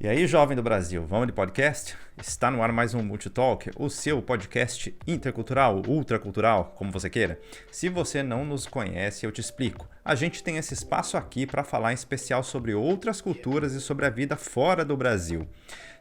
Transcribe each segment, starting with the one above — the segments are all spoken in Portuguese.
E aí, jovem do Brasil, vamos de podcast? Está no ar mais um Multitalk, o seu podcast intercultural, ultracultural, como você queira. Se você não nos conhece, eu te explico. A gente tem esse espaço aqui para falar em especial sobre outras culturas e sobre a vida fora do Brasil.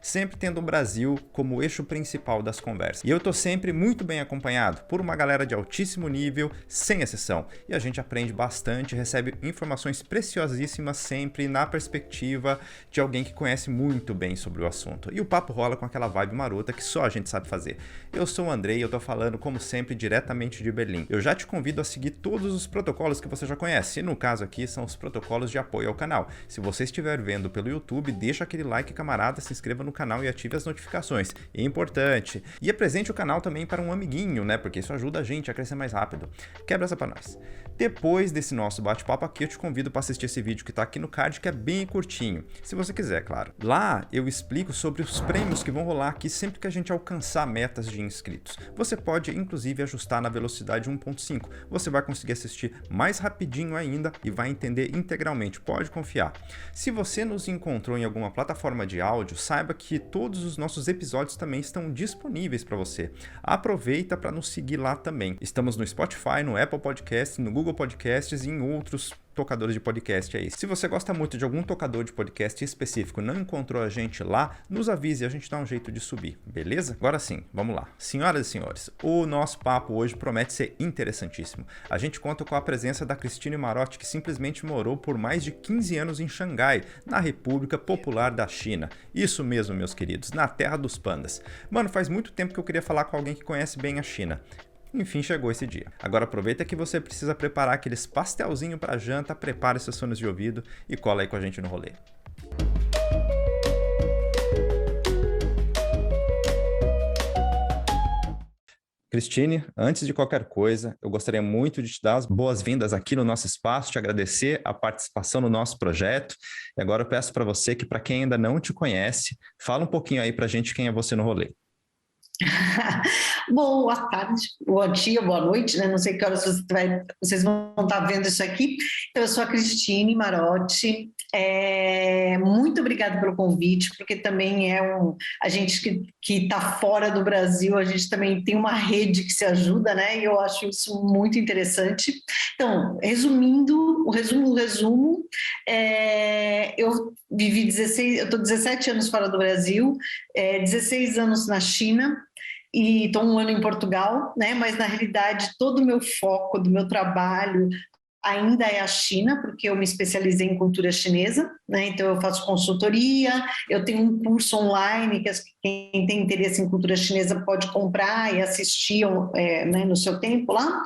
Sempre tendo o Brasil como eixo principal das conversas. E eu tô sempre muito bem acompanhado por uma galera de altíssimo nível, sem exceção. E a gente aprende bastante, recebe informações preciosíssimas sempre na perspectiva de alguém que conhece muito bem sobre o assunto. E o papo rola com aquela vibe marota que só a gente sabe fazer. Eu sou o Andrei e eu tô falando, como sempre, diretamente de Berlim. Eu já te convido a seguir todos os protocolos que você já conhece. E no caso aqui, são os protocolos de apoio ao canal. Se você estiver vendo pelo YouTube, deixa aquele like, camarada, se inscreva no canal e ative as notificações. É importante. E apresente o canal também para um amiguinho, né? Porque isso ajuda a gente a crescer mais rápido. Quebra essa pra nós. Depois desse nosso bate-papo aqui, eu te convido para assistir esse vídeo que tá aqui no card, que é bem curtinho. Se você quiser, claro. Lá eu explico sobre os prêmios que vão rolar aqui sempre que a gente alcançar metas de inscritos. Você pode, inclusive, ajustar na velocidade 1.5. Você vai conseguir assistir mais rapidinho ainda e vai entender integralmente. Pode confiar. Se você nos encontrou em alguma plataforma de áudio, saiba que todos os nossos episódios também estão disponíveis para você. Aproveita para nos seguir lá também. Estamos no Spotify, no Apple Podcasts, no Google Podcasts e em outros tocadores de podcast aí. Se você gosta muito de algum tocador de podcast específico e não encontrou a gente lá, nos avise e a gente dá um jeito de subir, beleza? Agora sim, vamos lá. Senhoras e senhores, o nosso papo hoje promete ser interessantíssimo. A gente conta com a presença da Cristine Marotti, que simplesmente morou por mais de 15 anos em Xangai, na República Popular da China. Isso mesmo, meus queridos, na terra dos pandas. Mano, faz muito tempo que eu queria falar com alguém que conhece bem a China. Enfim, chegou esse dia. Agora aproveita que você precisa preparar aqueles pastelzinho para janta, prepare seus fones de ouvido e cola aí com a gente no rolê. Cristine, antes de qualquer coisa, eu gostaria muito de te dar as boas-vindas aqui no nosso espaço, te agradecer a participação no nosso projeto. E agora eu peço para você que, para quem ainda não te conhece, fala um pouquinho aí para a gente quem é você no rolê. Boa tarde, bom dia, boa noite, né? Não sei que horas vocês vão estar vendo isso aqui. Eu sou a Cristine Marotti. Muito obrigada pelo convite, porque também a gente que está fora do Brasil, a gente também tem uma rede que se ajuda, né? E eu acho isso muito interessante. Então, resumindo, o resumo, eu estou 17 anos fora do Brasil, 16 anos na China, e estou um ano em Portugal, né? Mas na realidade todo o meu foco do meu trabalho ainda é a China, porque eu me especializei em cultura chinesa, né? Então eu faço consultoria, eu tenho um curso online que quem tem interesse em cultura chinesa pode comprar e assistir, né, no seu tempo lá.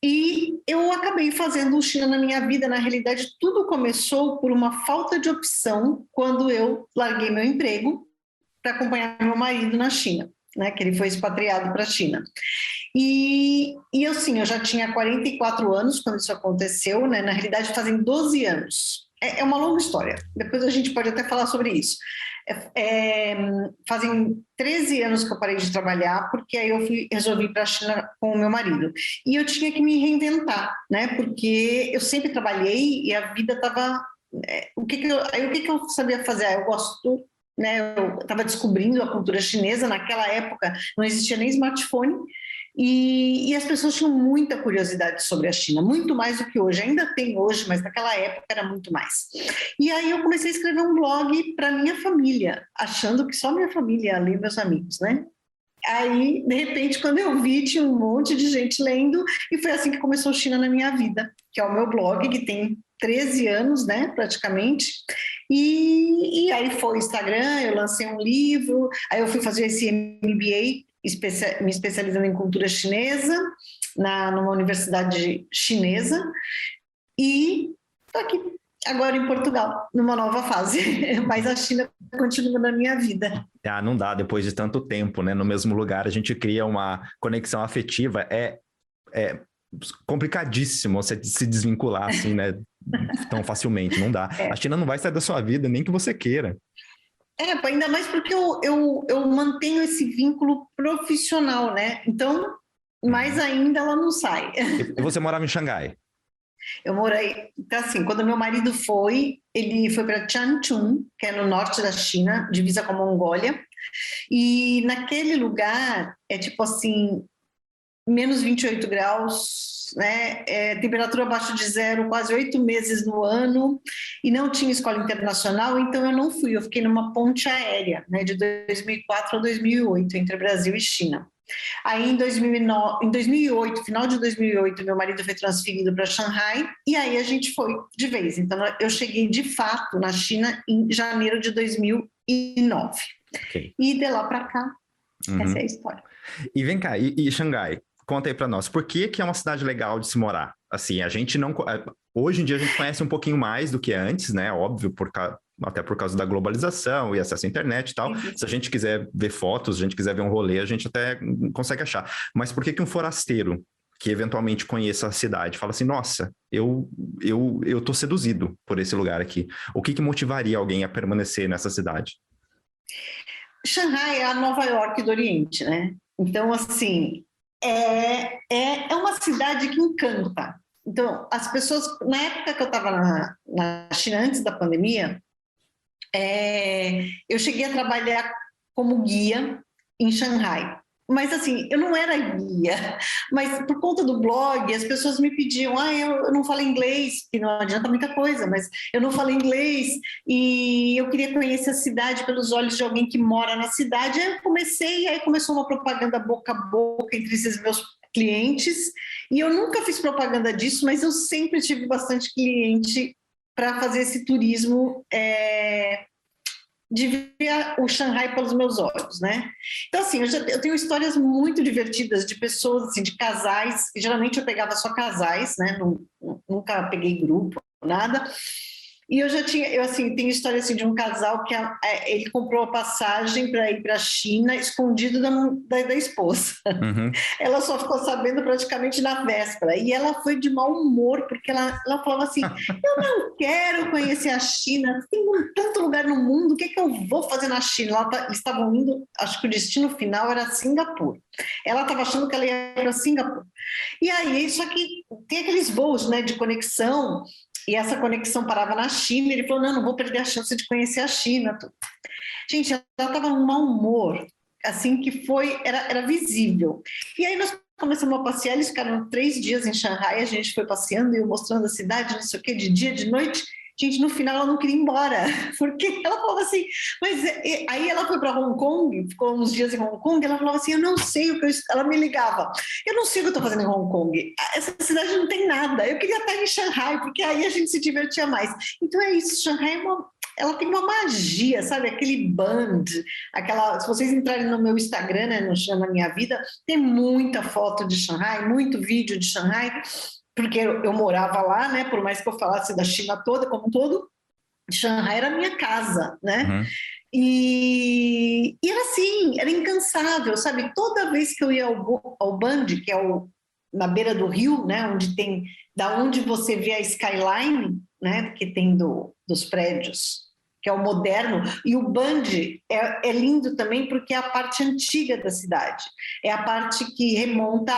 E eu acabei fazendo China na minha vida. Na realidade, tudo começou por uma falta de opção quando eu larguei meu emprego para acompanhar meu marido na China, né, que ele foi expatriado para a China. E assim, eu já tinha 44 anos quando isso aconteceu, né, na realidade fazem 12 anos. É uma longa história, depois a gente pode até falar sobre isso. Fazem 13 anos que eu parei de trabalhar, porque aí eu resolvi ir para a China com o meu marido. E eu tinha que me reinventar, né, porque eu sempre trabalhei e a vida estava... o que que eu sabia fazer? Eu gosto... né, eu estava descobrindo a cultura chinesa, naquela época não existia nem smartphone, e as pessoas tinham muita curiosidade sobre a China, muito mais do que hoje, ainda tem hoje, mas naquela época era muito mais. E aí eu comecei a escrever um blog para minha família, achando que só minha família ia ler, meus amigos, né? Aí, de repente, quando eu vi, tinha um monte de gente lendo, e foi assim que começou China na minha vida, que é o meu blog, que tem 13 anos, né, praticamente. E aí foi o Instagram, eu lancei um livro, aí eu fui fazer esse MBA, me especializando em cultura chinesa, numa universidade chinesa, e estou aqui agora em Portugal, numa nova fase, mas a China continua na minha vida. Ah, não dá, depois de tanto tempo, né, no mesmo lugar, a gente cria uma conexão afetiva, é complicadíssimo você se desvincular assim, né, tão facilmente, não dá. A China não vai sair da sua vida, nem que você queira. Ainda mais porque eu mantenho esse vínculo profissional, né? Então, mais ainda ela não sai. E você morava em Xangai? Eu morei, então assim, quando meu marido ele foi para Changchun, que é no norte da China, divisa com a Mongólia, e naquele lugar é tipo assim, menos 28 graus, né? Temperatura abaixo de zero, quase 8 meses no ano, e não tinha escola internacional, então eu não fui, eu fiquei numa ponte aérea, né, de 2004 a 2008, entre Brasil e China. Aí em 2008, final de 2008, meu marido foi transferido para Xangai e aí a gente foi de vez. Então eu cheguei de fato na China em janeiro de 2009. Ok. E de lá para cá, essa é a Uhum. história. E vem cá, e Xangai? Conta aí pra nós, por que é uma cidade legal de se morar? Assim, a gente não... Hoje em dia a gente conhece um pouquinho mais do que antes, né? Óbvio, até por causa da globalização e acesso à internet e tal. Se a gente quiser ver fotos, se a gente quiser ver um rolê, a gente até consegue achar. Mas por que um forasteiro que eventualmente conheça a cidade fala assim, nossa, eu tô seduzido por esse lugar aqui? O que motivaria alguém a permanecer nessa cidade? Xangai é a Nova York do Oriente, né? Então, assim, é uma cidade que encanta. Então, as pessoas, na época que eu estava na China, antes da pandemia, eu cheguei a trabalhar como guia em Xangai. Mas assim, eu não era guia, mas por conta do blog, as pessoas me pediam, eu não falo inglês, que não adianta muita coisa, mas eu não falo inglês e eu queria conhecer a cidade pelos olhos de alguém que mora na cidade. Aí começou uma propaganda boca a boca entre esses meus clientes, e eu nunca fiz propaganda disso, mas eu sempre tive bastante cliente para fazer esse turismo de ver o Xangai pelos meus olhos, né? Então, assim, eu tenho histórias muito divertidas de pessoas, assim, de casais, e geralmente eu pegava só casais, né? Nunca peguei grupo, nada. E assim, tenho história assim, de um casal que ele comprou a passagem para ir para a China escondido da esposa. Uhum. Ela só ficou sabendo praticamente na véspera. E ela foi de mau humor, porque ela falava assim, eu não quero conhecer a China, tem tanto lugar no mundo, o que é que eu vou fazer na China? Eles estavam indo, acho que o destino final era Singapura. Ela estava achando que ela ia para Singapura. E aí, só que tem aqueles voos, né, de conexão, e essa conexão parava na China, ele falou, não vou perder a chance de conhecer a China. Gente, ela estava num mau humor, assim, que era visível. E aí nós começamos a passear, eles ficaram 3 dias em Xangai, a gente foi passeando e eu mostrando a cidade, não sei o quê, de dia, de noite. Gente, no final ela não queria ir embora, porque ela falava assim, mas aí ela foi para Hong Kong, ficou uns dias em Hong Kong, ela falava assim, eu não sei o que ela me ligava, eu não sei o que eu estou fazendo em Hong Kong, essa cidade não tem nada, eu queria estar em Xangai, porque aí a gente se divertia mais. Então é isso, Xangai ela tem uma magia, sabe? Aquele band, se vocês entrarem no meu Instagram, né, no China na Minha Vida, tem muita foto de Xangai, muito vídeo de Xangai, porque eu morava lá, né? Por mais que eu falasse da China toda, como um todo, Xangai era a minha casa, né? Uhum. E era assim, era incansável, sabe? Toda vez que eu ia ao Band, que é na beira do rio, né? Da onde você vê a skyline, né? Que tem dos prédios, que é o moderno, e o Band é lindo também porque é a parte antiga da cidade, é a parte que remonta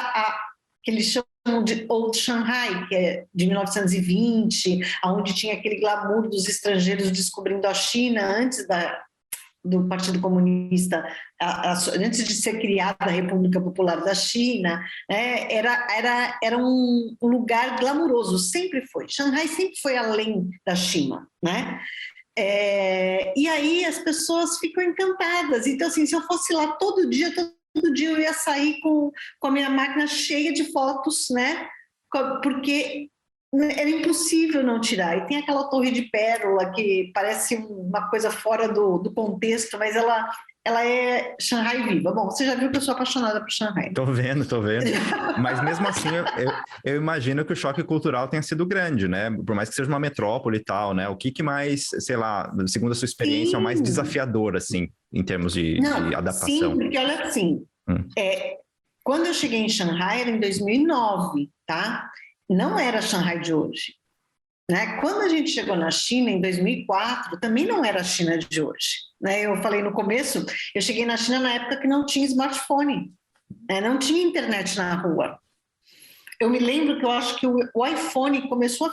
que eles chamam de Old Shanghai, que é de 1920, onde tinha aquele glamour dos estrangeiros descobrindo a China antes do Partido Comunista, antes de ser criada a República Popular da China, né? Era um lugar glamuroso, sempre foi. Xangai sempre foi além da China, né? E aí as pessoas ficam encantadas. Então, assim, se eu fosse lá todo dia eu ia sair com a minha máquina cheia de fotos, né? Porque era impossível não tirar. E tem aquela torre de pérola que parece uma coisa fora do contexto, mas ela é Xangai viva. Bom, você já viu que eu sou apaixonada por Xangai. Tô vendo. Mas mesmo assim, eu imagino que o choque cultural tenha sido grande, né? Por mais que seja uma metrópole e tal, né? O que mais, sei lá, segundo a sua experiência, é o mais desafiador, assim, em termos de adaptação? Sim, porque olha assim, quando eu cheguei em Xangai era em 2009, tá? Não era a Xangai de hoje. Né? Quando a gente chegou na China, em 2004, também não era a China de hoje. Né? Eu falei no começo, eu cheguei na China na época que não tinha smartphone, né? Não tinha internet na rua. Eu me lembro que eu acho que o iPhone começou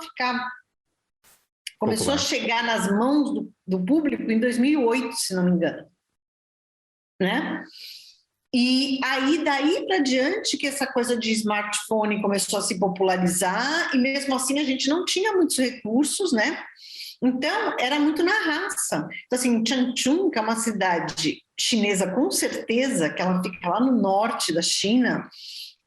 a chegar nas mãos do público em 2008, se não me engano, né? E aí, daí para diante, que essa coisa de smartphone começou a se popularizar, e mesmo assim a gente não tinha muitos recursos, né? Então, era muito na raça. Então, assim, Changchun, que é uma cidade chinesa, com certeza, que ela fica lá no norte da China,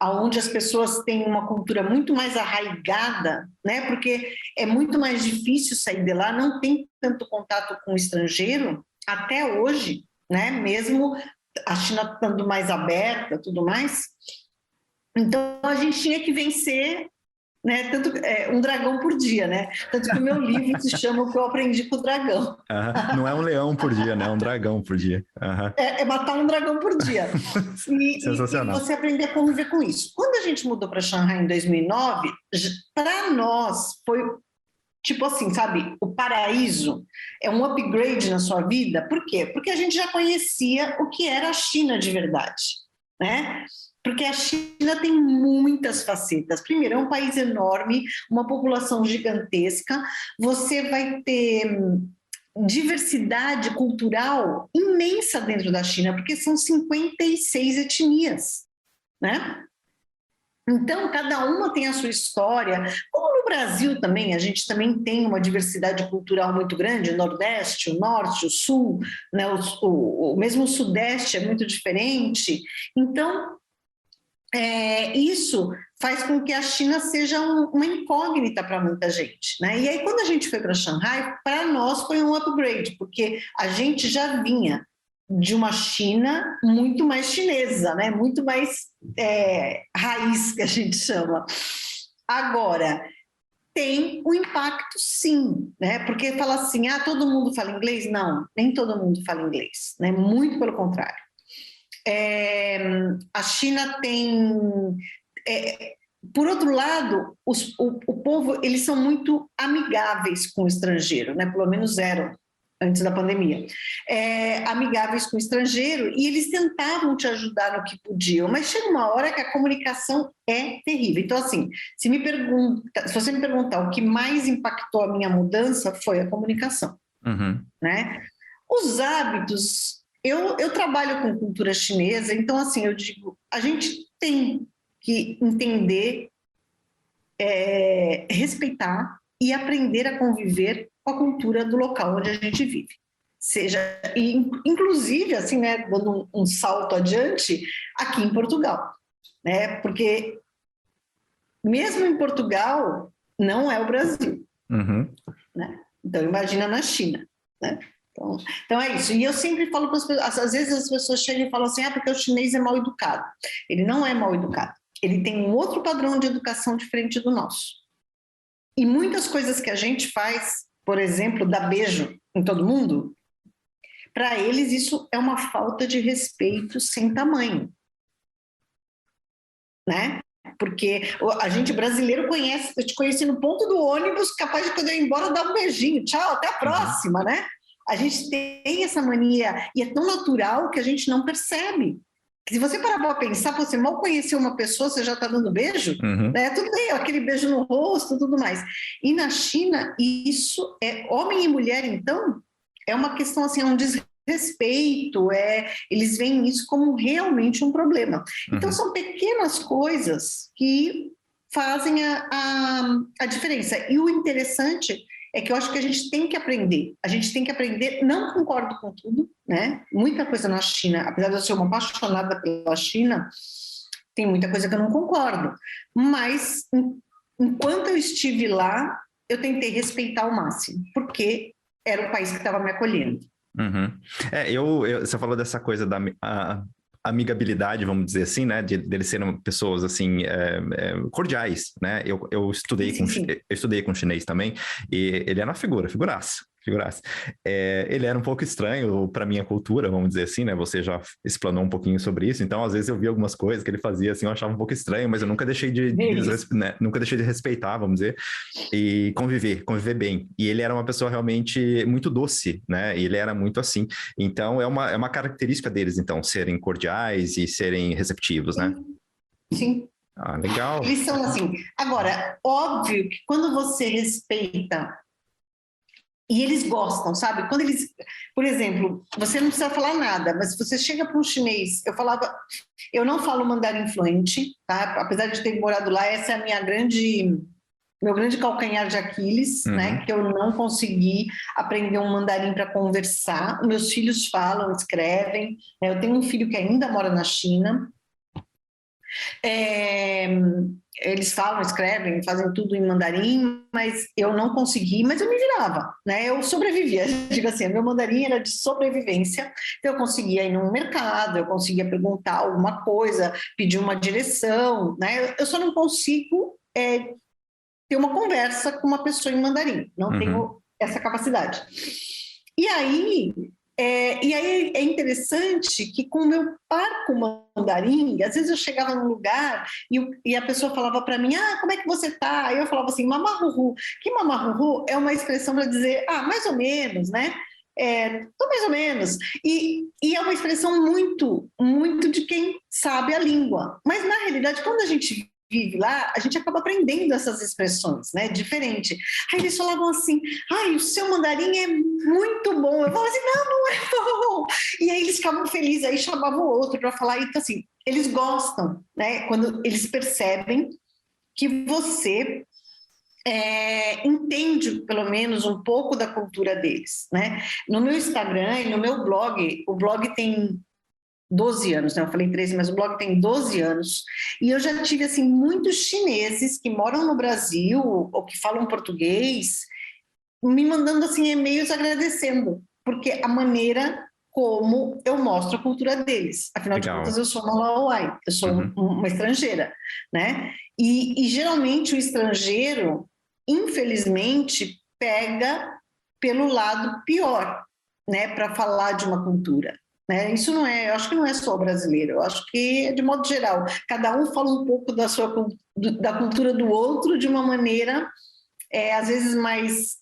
onde as pessoas têm uma cultura muito mais arraigada, né? Porque é muito mais difícil sair de lá, não tem tanto contato com o estrangeiro, até hoje, né? Mesmo a China estando mais aberta, tudo mais. Então, a gente tinha que vencer, né? Tanto, um dragão por dia, né? Tanto que o meu livro se chama O que eu aprendi com o dragão. Não é um leão por dia, né? É um dragão por dia. É matar um dragão por dia. Sensacional. E você aprender a conviver com isso. Quando a gente mudou para Shanghai em 2009, para nós foi tipo assim, sabe, o paraíso é um upgrade na sua vida. Por quê? Porque a gente já conhecia o que era a China de verdade, né? Porque a China tem muitas facetas. Primeiro, é um país enorme, uma população gigantesca, você vai ter diversidade cultural imensa dentro da China, porque são 56 etnias, né? Então, cada uma tem a sua história. Como no Brasil também, a gente também tem uma diversidade cultural muito grande, o Nordeste, o Norte, o Sul, né? Mesmo o Sudeste é muito diferente. Então, isso faz com que a China seja uma incógnita para muita gente, né? E aí, quando a gente foi para Xangai, para nós foi um upgrade, porque a gente já vinha de uma China muito mais chinesa, né? Muito mais raiz, que a gente chama. Agora, tem um impacto, sim, né? Porque fala assim, todo mundo fala inglês? Não, nem todo mundo fala inglês, né? Muito pelo contrário. A China tem... por outro lado, o povo, eles são muito amigáveis com o estrangeiro, né? Pelo menos eram antes da pandemia, amigáveis com o estrangeiro, e eles tentavam te ajudar no que podiam, mas chega uma hora que a comunicação é terrível. Então, assim, se você me perguntar o que mais impactou a minha mudança, foi a comunicação, né? Os hábitos, eu trabalho com cultura chinesa, então, assim, eu digo, a gente tem que entender, respeitar e aprender a conviver com a cultura do local onde a gente vive. Inclusive, assim, né, dando um salto adiante, aqui em Portugal, né, porque mesmo em Portugal não é o Brasil, né? Então imagina na China, né? Então é isso. E eu sempre falo para as pessoas, às vezes as pessoas chegam e falam assim, porque o chinês é mal educado. Ele não é mal educado. Ele tem um outro padrão de educação diferente do nosso. E muitas coisas que a gente faz, por exemplo, dar beijo em todo mundo, para eles isso é uma falta de respeito sem tamanho, né? Porque a gente brasileiro conhece, eu te conheci no ponto do ônibus, capaz de quando eu ir embora dar um beijinho, tchau, até a próxima, né? A gente tem essa mania e é tão natural que a gente não percebe. Se você parar para pensar, você mal conheceu uma pessoa, você já está dando beijo, né? Tudo bem, aquele beijo no rosto, tudo mais. E na China, isso homem e mulher, então, é uma questão assim, é um desrespeito, eles veem isso como realmente um problema. Então, são pequenas coisas que fazem a diferença. E o interessante é que eu acho que a gente tem que aprender. A gente tem que aprender, não concordo com tudo, né? Muita coisa na China, apesar de eu ser uma apaixonada pela China, tem muita coisa que eu não concordo. Mas, enquanto eu estive lá, eu tentei respeitar ao máximo, porque era o país que estava me acolhendo. Você falou dessa coisa da amigabilidade, vamos dizer assim, né, deles serem pessoas assim cordiais, né? Eu estudei com chinês também e ele era uma figuraça. Ele era um pouco estranho para minha cultura, vamos dizer assim, né? Você já explanou um pouquinho sobre isso, então às vezes eu via algumas coisas que ele fazia assim, eu achava um pouco estranho, mas eu nunca deixei nunca deixei de respeitar, vamos dizer, e conviver bem. E ele era uma pessoa realmente muito doce, né? E ele era muito assim. Então é uma característica deles, então, serem cordiais e serem receptivos, né? Sim. Ah, legal. Eles são assim. Agora, óbvio que quando você respeita e eles gostam, sabe? Quando eles, por exemplo, você não precisa falar nada, mas se você chega para um chinês, eu não falo mandarim fluente, tá? Apesar de ter morado lá, essa é a meu grande calcanhar de Aquiles, né? Que eu não consegui aprender um mandarim para conversar. Meus filhos falam, escrevem, né? Eu tenho um filho que ainda mora na China. É, eles falam, escrevem, fazem tudo em mandarim, mas eu não consegui, mas eu me virava, né? Eu sobrevivia, digo assim, meu mandarim era de sobrevivência, então eu conseguia ir num mercado, eu conseguia perguntar alguma coisa, pedir uma direção, né? Eu só não consigo ter uma conversa com uma pessoa em mandarim, não tenho essa capacidade. E aí, é interessante que com o meu par com mandarim, às vezes eu chegava num lugar e a pessoa falava para mim, como é que você tá? Aí eu falava assim, mamarruhu. Que mamarruhu é uma expressão para dizer, mais ou menos, né? Tô mais ou menos. E é uma expressão muito, muito de quem sabe a língua. Mas, na realidade, quando a gente vive lá, a gente acaba aprendendo essas expressões, né? Diferente. Aí eles falavam assim, o seu mandarim é muito bom. Eu falava assim, não é bom. E aí eles ficavam felizes, aí chamavam o outro para falar. Então, assim, eles gostam, né? Quando eles percebem que você entende, pelo menos, um pouco da cultura deles, né? No meu Instagram e no meu blog, o blog tem 12 anos, né? Eu falei 13, mas o blog tem 12 anos. E eu já tive, assim, muitos chineses que moram no Brasil ou que falam português me mandando, assim, e-mails agradecendo, porque a maneira como eu mostro a cultura deles. Afinal de contas, eu sou uma Lauai, eu sou uma estrangeira, né? E geralmente o estrangeiro, infelizmente, pega pelo lado pior, né? Para falar de uma cultura. Né? Isso não é, eu acho que não é só brasileiro, eu acho que de modo geral, cada um fala um pouco da cultura do outro de uma maneira, às vezes mais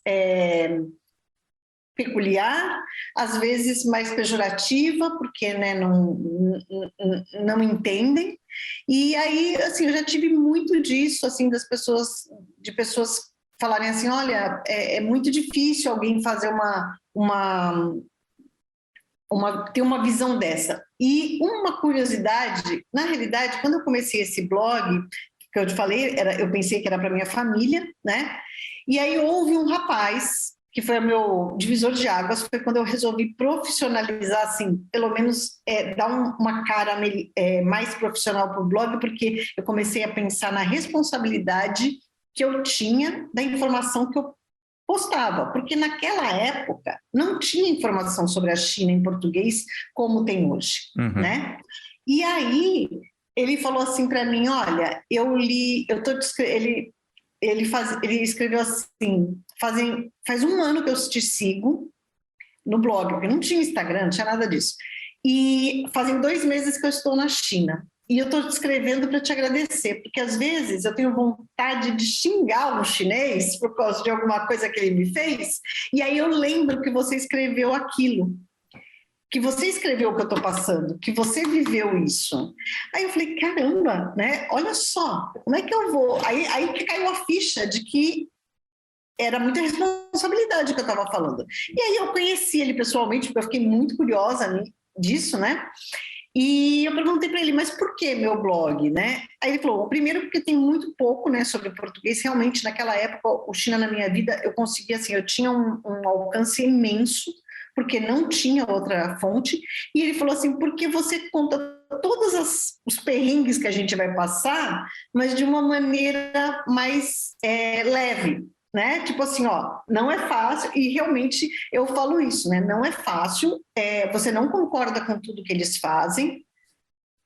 peculiar, às vezes mais pejorativa, porque né, não entendem. E aí, assim, eu já tive muito disso, assim, de pessoas falarem assim, olha, é muito difícil alguém fazer ter uma visão dessa. E uma curiosidade, na realidade, quando eu comecei esse blog, que eu te falei, eu pensei que era para minha família, né? E aí houve um rapaz, que foi o meu divisor de águas, foi quando eu resolvi profissionalizar, assim, pelo menos dar uma cara mais profissional para o blog, porque eu comecei a pensar na responsabilidade que eu tinha da informação que eu postava, porque naquela época não tinha informação sobre a China em português como tem hoje, né? E aí ele falou assim para mim, olha, ele escreveu assim, faz um ano que eu te sigo no blog, porque não tinha Instagram, não tinha nada disso, e fazem 2 meses que eu estou na China. E eu estou te escrevendo para te agradecer, porque às vezes eu tenho vontade de xingar um chinês por causa de alguma coisa que ele me fez, e aí eu lembro que você escreveu aquilo, que você escreveu o que eu estou passando, que você viveu isso. Aí eu falei, caramba, né? Olha só, como é que eu vou? Aí que caiu a ficha de que era muita responsabilidade que eu estava falando. E aí eu conheci ele pessoalmente, porque eu fiquei muito curiosa disso, né? E eu perguntei para ele, mas por que meu blog, né? Aí ele falou, primeiro porque tem muito pouco, né, sobre português. Realmente, naquela época, o China na minha vida, eu conseguia, assim, eu tinha um alcance imenso, porque não tinha outra fonte. E ele falou assim, porque você conta todos os perrengues que a gente vai passar, mas de uma maneira mais leve, né? Tipo assim, ó, não é fácil, e realmente eu falo isso, né? Não é fácil, você não concorda com tudo que eles fazem,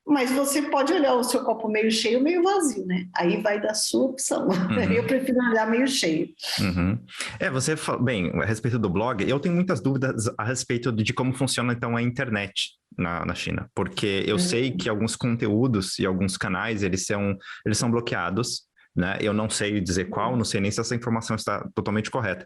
mas você pode olhar o seu copo meio cheio ou meio vazio, né? Aí vai da sua opção. Eu prefiro olhar meio cheio. Você fala, bem, a respeito do blog, eu tenho muitas dúvidas a respeito de como funciona, então, a internet na China, porque eu sei que alguns conteúdos e alguns canais, eles são bloqueados, né? Eu não sei dizer qual, não sei nem se essa informação está totalmente correta.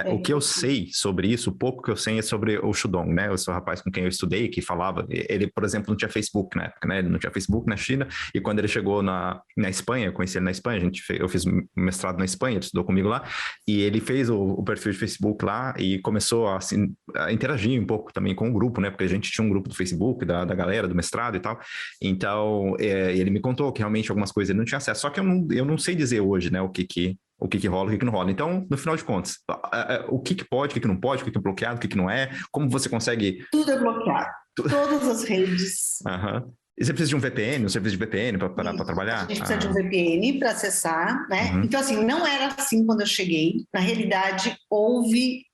O que eu sei sobre isso, o pouco que eu sei é sobre o Shudong, né? Eu sou o rapaz com quem eu estudei, que falava, ele, por exemplo, não tinha Facebook na época, né? Ele não tinha Facebook na China, e quando ele chegou na Espanha, eu conheci ele na Espanha, eu fiz mestrado na Espanha, ele estudou comigo lá, e ele fez o perfil de Facebook lá e começou assim, a interagir um pouco também com o grupo, né? Porque a gente tinha um grupo do Facebook, da galera, do mestrado e tal. Então, ele me contou que realmente algumas coisas ele não tinha acesso. Só que eu não sei dizer hoje, né, o que rola, o que não rola. Então, no final de contas, o que pode, o que não pode, o que é bloqueado, o que não é, como você consegue... Tudo é bloqueado, todas as redes. Uhum. E você precisa de um VPN, um serviço de VPN para trabalhar? A gente precisa de um VPN para acessar, né? Uhum. Então, assim, não era assim quando eu cheguei. Na realidade, houve,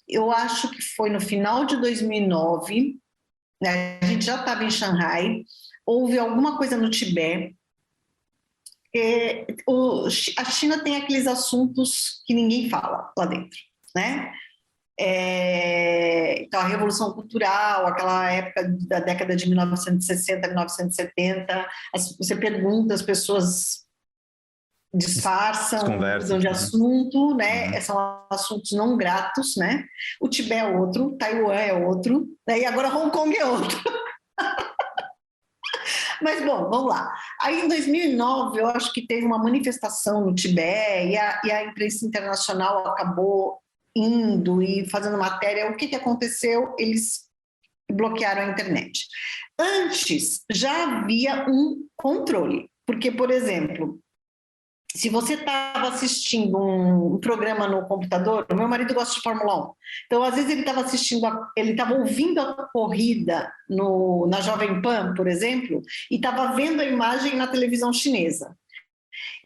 eu acho que foi no final de 2009, né? A gente já estava em Xangai, houve alguma coisa no Tibete. A China tem aqueles assuntos que ninguém fala lá dentro, né? Então, a Revolução Cultural, aquela época da década de 1960, 1970, você pergunta, as pessoas disfarçam, mudam de assunto, né? São assuntos não gratos, né? O Tibete é outro, Taiwan é outro, né? E agora Hong Kong é outro. Mas, bom, vamos lá. Aí, em 2009, eu acho que teve uma manifestação no Tibete e a imprensa internacional acabou indo e fazendo matéria. O que aconteceu? Eles bloquearam a internet. Antes, já havia um controle, porque, por exemplo, se você estava assistindo um programa no computador, o meu marido gosta de Fórmula 1, então às vezes ele estava assistindo, ele estava ouvindo a corrida na Jovem Pan, por exemplo, e estava vendo a imagem na televisão chinesa.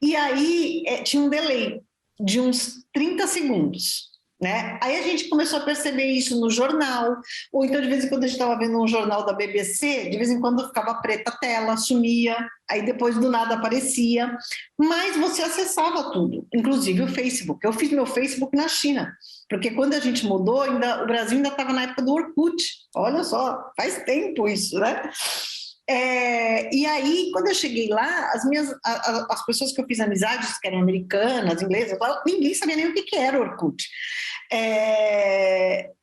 E aí tinha um delay de uns 30 segundos. Né? Aí a gente começou a perceber isso no jornal, ou então de vez em quando a gente estava vendo um jornal da BBC, de vez em quando ficava preta a tela, sumia, aí depois do nada aparecia, mas você acessava tudo, inclusive o Facebook. Eu fiz meu Facebook na China, porque quando a gente mudou, o Brasil ainda estava na época do Orkut, olha só, faz tempo isso, né? E aí, quando eu cheguei lá, as pessoas que eu fiz amizades, que eram americanas, inglesas, ninguém sabia nem o que era Orkut.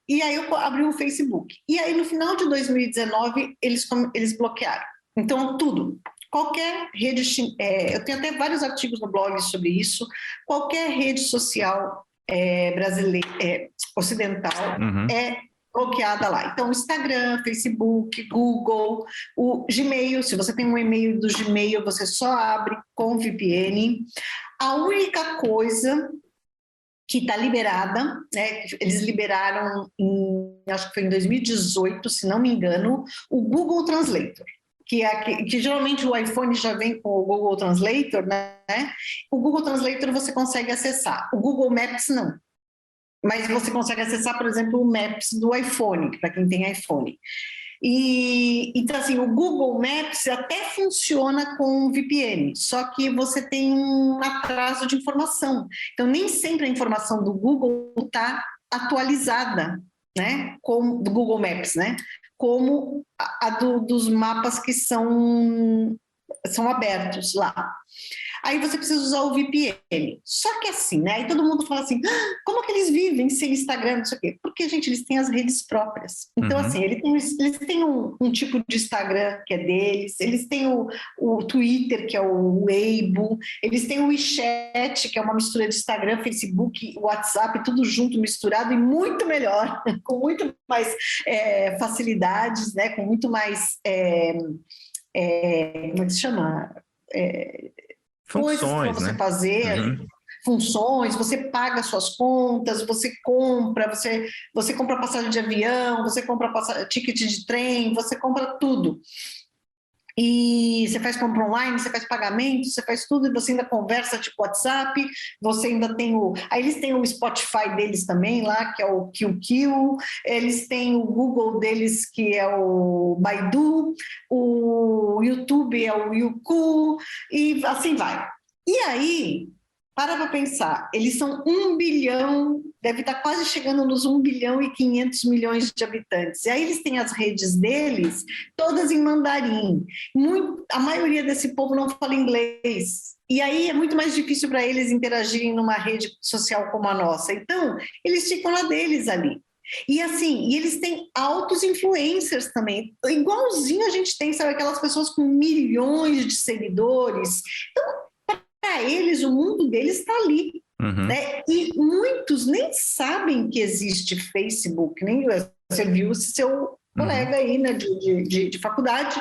E aí eu abri o Facebook. E aí, no final de 2019, eles bloquearam. Então, tudo. Qualquer rede... eu tenho até vários artigos no blog sobre isso. Qualquer rede social brasileira, ocidental, é bloqueada lá. Então, Instagram, Facebook, Google, o Gmail, se você tem um e-mail do Gmail, você só abre com VPN. A única coisa que está liberada, né, eles liberaram, acho que foi em 2018, se não me engano, o Google Translator, que geralmente o iPhone já vem com o Google Translator, né? O Google Translator você consegue acessar, o Google Maps não. Mas você consegue acessar, por exemplo, o Maps do iPhone, para quem tem iPhone. Então, assim, o Google Maps até funciona com VPN, só que você tem um atraso de informação. Então, nem sempre a informação do Google está atualizada, né? Do Google Maps, né? Como dos mapas que são abertos lá. Aí você precisa usar o VPN. Só que assim, né? Aí todo mundo fala assim, como que eles vivem sem Instagram, não sei o quê? Porque, gente, eles têm as redes próprias. Então, assim, eles têm um tipo de Instagram que é deles, eles têm o Twitter, que é o Weibo, eles têm o WeChat, que é uma mistura de Instagram, Facebook, WhatsApp, tudo junto, misturado e muito melhor, com muito mais facilidades, né? Com muito mais... como é que se chama? Coisas para você fazer, funções, você paga suas contas, você compra passagem de avião, você compra ticket de trem, você compra tudo. E você faz compra online, você faz pagamento, você faz tudo, e você ainda conversa tipo WhatsApp, você ainda tem aí eles têm o Spotify deles também lá, que é o QQ, eles têm o Google deles, que é o Baidu, o YouTube é o Youku, e assim vai. E aí, para pensar, eles são 1 bilhão, deve estar quase chegando nos 1 bilhão e 500 milhões de habitantes. E aí eles têm as redes deles, todas em mandarim. A maioria desse povo não fala inglês. E aí é muito mais difícil para eles interagirem numa rede social como a nossa. Então, eles ficam na deles ali. E assim, e eles têm altos influencers também, igualzinho a gente tem, sabe, aquelas pessoas com milhões de seguidores. Então, para eles, o mundo deles está ali. Né? E muitos nem sabem que existe Facebook, nem você viu seu colega aí, né, de faculdade,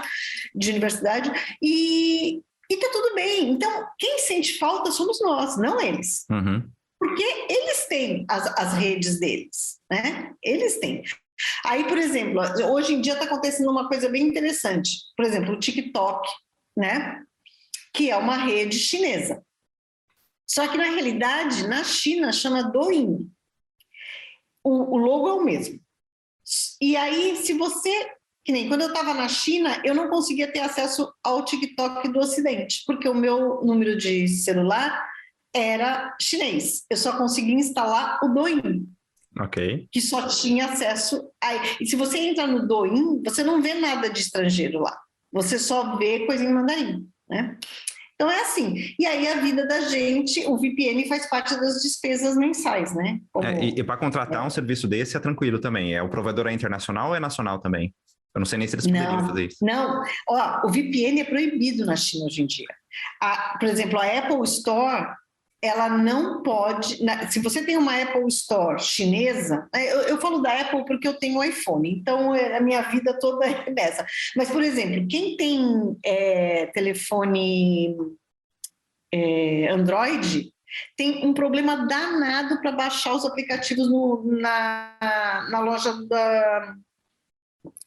de universidade, e tá tudo bem. Então, quem sente falta somos nós, não eles. Porque eles têm as redes deles, né? Eles têm. Aí, por exemplo, hoje em dia está acontecendo uma coisa bem interessante. Por exemplo, o TikTok, né? Que é uma rede chinesa. Só que, na realidade, na China, chama Douyin. O logo é o mesmo. E aí, se você... Que nem quando eu estava na China, eu não conseguia ter acesso ao TikTok do Ocidente, porque o meu número de celular era chinês. Eu só conseguia instalar o Douyin. Ok. Que só tinha acesso... E se você entra no Douyin, você não vê nada de estrangeiro lá. Você só vê coisa em mandarim, né? Então é assim, e aí a vida da gente, o VPN faz parte das despesas mensais, né? Como... E para contratar um serviço desse é tranquilo também, o provedor é internacional ou é nacional também? Eu não sei nem se eles poderiam fazer isso. Não, ó, o VPN é proibido na China hoje em dia. Por exemplo, a Apple Store, ela não pode... Se você tem uma Apple Store chinesa, eu falo da Apple porque eu tenho iPhone, então a minha vida toda é dessa. Mas, por exemplo, quem tem telefone Android tem um problema danado para baixar os aplicativos na loja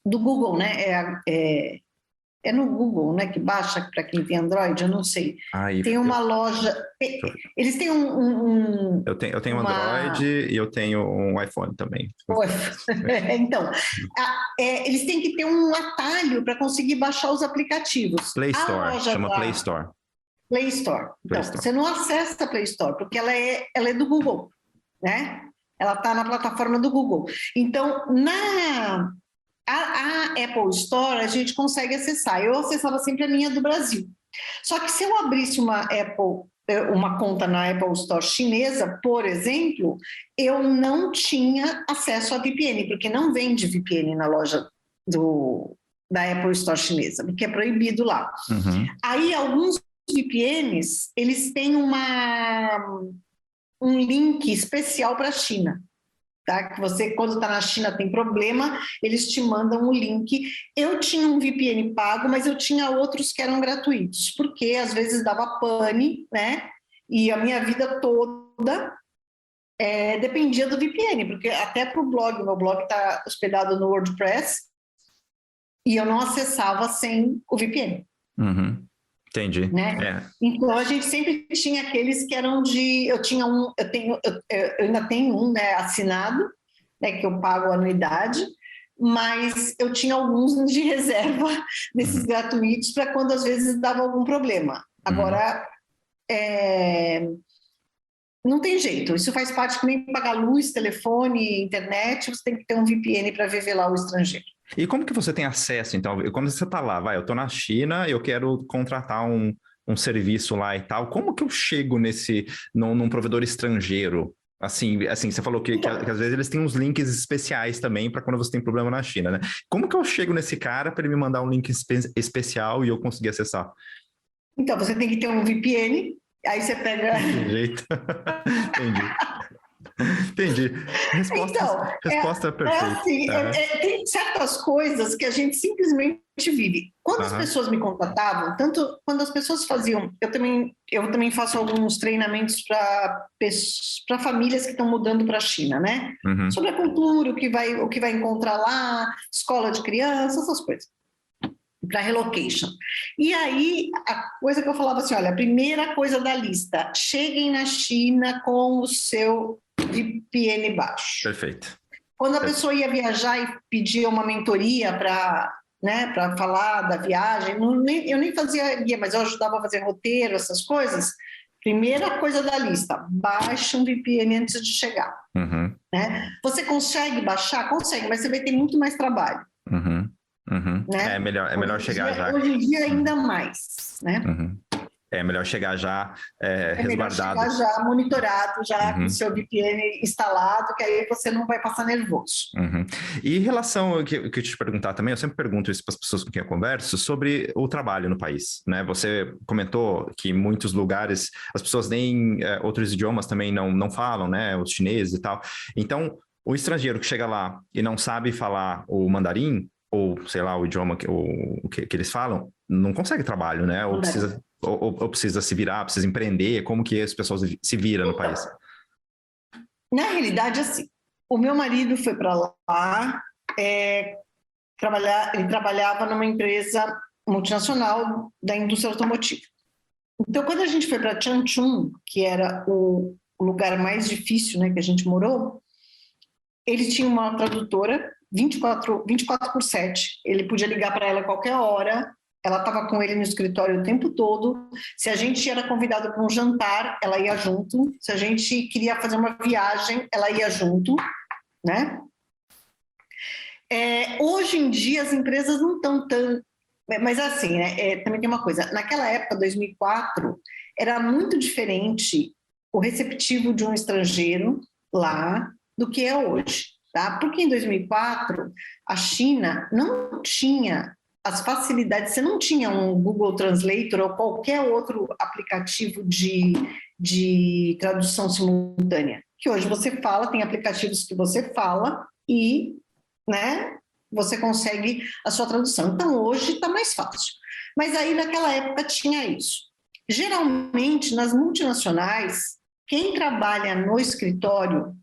do Google, né? É no Google, né, que baixa para quem tem Android, eu não sei. Tem uma loja... Eles têm Eu tenho Android e eu tenho um iPhone também. Então, eles têm que ter um atalho para conseguir baixar os aplicativos. Play Store, chama Play Store. Play Store. Então, você não acessa a Play Store, porque ela é do Google, né? Ela está na plataforma do Google. Então, a Apple Store, a gente consegue acessar. Eu acessava sempre a minha do Brasil. Só que se eu abrisse uma conta na Apple Store chinesa, por exemplo, eu não tinha acesso a VPN, porque não vende VPN na loja da Apple Store chinesa, porque é proibido lá. Aí, alguns VPNs, eles têm um link especial para a China. Tá? Que você, quando está na China, tem problema, eles te mandam um link. Eu tinha um VPN pago, mas eu tinha outros que eram gratuitos, porque às vezes dava pane, né? E a minha vida toda dependia do VPN, porque até para o blog, meu blog está hospedado no WordPress, e eu não acessava sem o VPN. Entendi. Né? Então a gente sempre tinha aqueles que eram eu ainda tenho um, né, assinado, né, que eu pago anuidade, mas eu tinha alguns de reserva desses gratuitos para quando às vezes dava algum problema. Agora não tem jeito, isso faz parte que nem pagar luz, telefone, internet, você tem que ter um VPN para viver lá o estrangeiro. E como que você tem acesso, então? Quando você está lá, eu estou na China, eu quero contratar um serviço lá e tal, como que eu chego num provedor estrangeiro? Assim, você falou que às vezes eles têm uns links especiais também para quando você tem problema na China, né? Como que eu chego nesse cara para ele me mandar um link especial e eu conseguir acessar? Então, você tem que ter um VPN, aí você pega... De jeito. Entendi. Resposta perfeita. Assim, tem certas coisas que a gente simplesmente vive. Quando as pessoas me contratavam, tanto quando as pessoas faziam... Eu também faço alguns treinamentos para famílias que estão mudando para a China, né? Sobre a cultura, o que vai encontrar lá, escola de criança, essas coisas. Para relocation. E aí, a coisa que eu falava assim, olha, a primeira coisa da lista, cheguem na China com o seu VPN baixo. Perfeito. Quando a pessoa ia viajar e pedia uma mentoria para falar da viagem, eu nem fazia guia, mas eu ajudava a fazer roteiro, essas coisas. Primeira coisa da lista, baixe um VPN antes de chegar. Né? Você consegue baixar? Consegue, mas você vai ter muito mais trabalho. Né? É melhor chegar já. Hoje em dia, ainda mais. Né? É melhor chegar já É melhor resguardado. chegar já monitorado, já com o seu VPN instalado, que aí você não vai passar nervoso. Uhum. E em relação ao que eu te perguntar também, eu sempre pergunto isso para as pessoas com quem eu converso, sobre o trabalho no país, né? Você comentou que em muitos lugares as pessoas nem outros idiomas também não falam, né? Os chineses e tal. Então, o estrangeiro que chega lá e não sabe falar o mandarim, ou sei lá, o idioma que eles falam, não consegue trabalho, né? Ou precisa se virar, precisa empreender. Como que as pessoas se viram no país? Na realidade, assim, o meu marido foi para lá trabalhar, ele trabalhava numa empresa multinacional da indústria automotiva. Então, quando a gente foi para Changchun, que era o lugar mais difícil, né, que a gente morou, ele tinha uma tradutora 24/7. Ele podia ligar para ela a qualquer hora. Ela estava com ele no escritório o tempo todo. Se a gente era convidado para um jantar, ela ia junto. Se a gente queria fazer uma viagem, ela ia junto, né? Hoje em dia, as empresas não estão tão... Mas assim, né, também tem uma coisa. Naquela época, 2004, era muito diferente o receptivo de um estrangeiro lá do que é hoje, tá? Porque em 2004, a China não tinha as facilidades, você não tinha um Google Translator ou qualquer outro aplicativo de tradução simultânea, que hoje você fala, tem aplicativos que você fala e, né, você consegue a sua tradução. Então, hoje está mais fácil. Mas aí, naquela época, tinha isso. Geralmente, nas multinacionais, quem trabalha no escritório,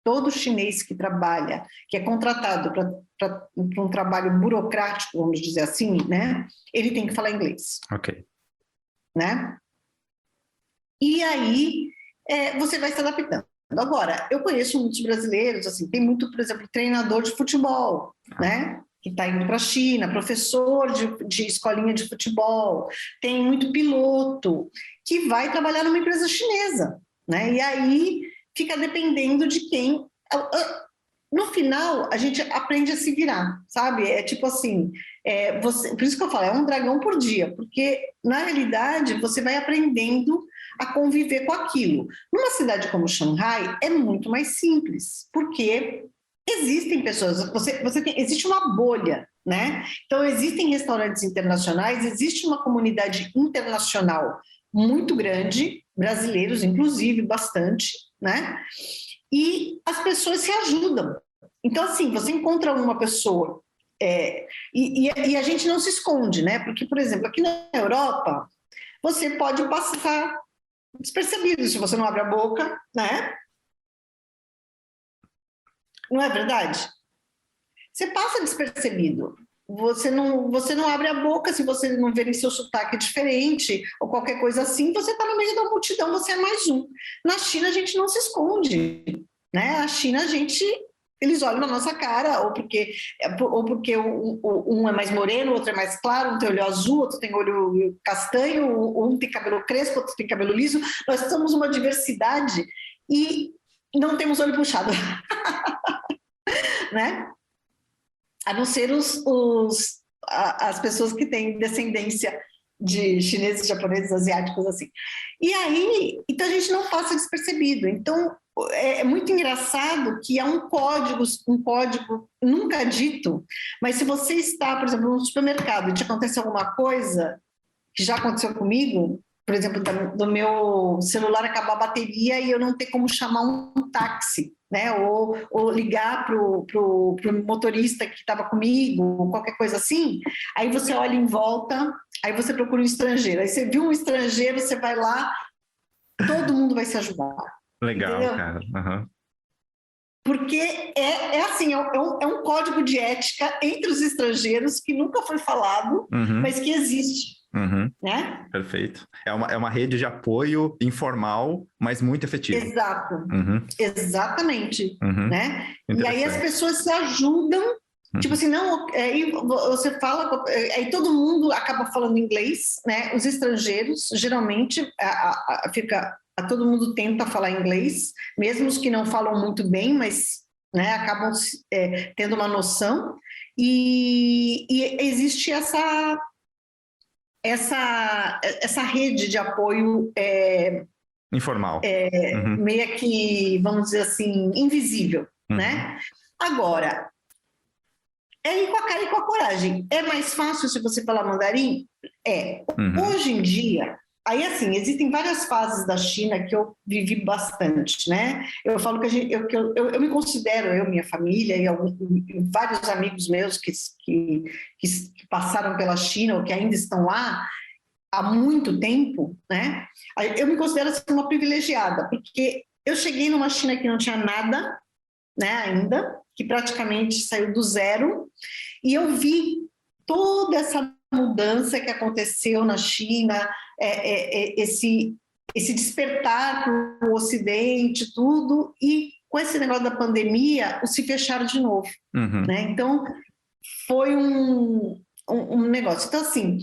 todo chinês que trabalha, que é contratado para um trabalho burocrático, vamos dizer assim, né? Ele tem que falar inglês. Ok. Né? E aí, você vai se adaptando. Agora, eu conheço muitos brasileiros, assim, tem muito, por exemplo, treinador de futebol, né? Que está indo para a China, professor de escolinha de futebol, tem muito piloto que vai trabalhar numa empresa chinesa, né? E aí fica dependendo de quem. No final, a gente aprende a se virar, sabe? É tipo assim, por isso que eu falo, é um dragão por dia, porque na realidade você vai aprendendo a conviver com aquilo. Numa cidade como Xangai é muito mais simples, porque existem pessoas, existe uma bolha, né? Então existem restaurantes internacionais, existe uma comunidade internacional muito grande, brasileiros inclusive bastante, né? E as pessoas se ajudam. Então assim, você encontra uma pessoa e a gente não se esconde, né? Porque, por exemplo, aqui na Europa você pode passar despercebido se você não abre a boca, né? Não é verdade? Você passa despercebido. Você não abre a boca se você não ver seu sotaque diferente ou qualquer coisa assim, você está no meio da multidão, você é mais um. Na China, a gente não se esconde, né? A China, eles olham na nossa cara, ou porque um é mais moreno, o outro é mais claro, um tem olho azul, outro tem olho castanho, um tem cabelo crespo, outro tem cabelo liso. Nós somos uma diversidade e não temos olho puxado, né? A não ser as pessoas que têm descendência de chineses, japoneses, asiáticos, assim. E aí, então a gente não passa despercebido. Então, é muito engraçado que há um código nunca dito, mas se você está, por exemplo, no supermercado e te acontece alguma coisa, que já aconteceu comigo, por exemplo, do meu celular acabar a bateria e eu não ter como chamar um táxi, né? Ou ligar pro motorista que estava comigo, qualquer coisa assim. Aí você olha em volta, aí você procura um estrangeiro. Aí você viu um estrangeiro, você vai lá, todo mundo vai se ajudar. Legal, entendeu? cara. Uhum. Porque assim, é um código de ética entre os estrangeiros que nunca foi falado, mas que existe. Né? Perfeito. É uma rede de apoio informal, mas muito efetiva. Exato. Exatamente. Né? E aí as pessoas se ajudam, tipo assim, não, aí você fala, aí todo mundo acaba falando inglês, né? Os estrangeiros, geralmente, todo mundo tenta falar inglês, mesmo os que não falam muito bem, mas, né, acabam tendo uma noção, e existe essa rede de apoio Informal. meio que, vamos dizer assim, invisível, né? Agora, é ir com a cara e com a coragem. É mais fácil se você falar mandarim? Hoje em dia, aí assim, existem várias fases da China que eu vivi bastante, né? Eu falo que eu me considero, minha família e vários amigos meus que passaram pela China ou que ainda estão lá há muito tempo, né? Eu me considero assim, uma privilegiada, porque eu cheguei numa China que não tinha nada, né, ainda, que praticamente saiu do zero, e eu vi toda essa mudança que aconteceu na China, esse despertar para o Ocidente, tudo, e com esse negócio da pandemia, o se fechar de novo, né? Então, foi um negócio. Então, assim,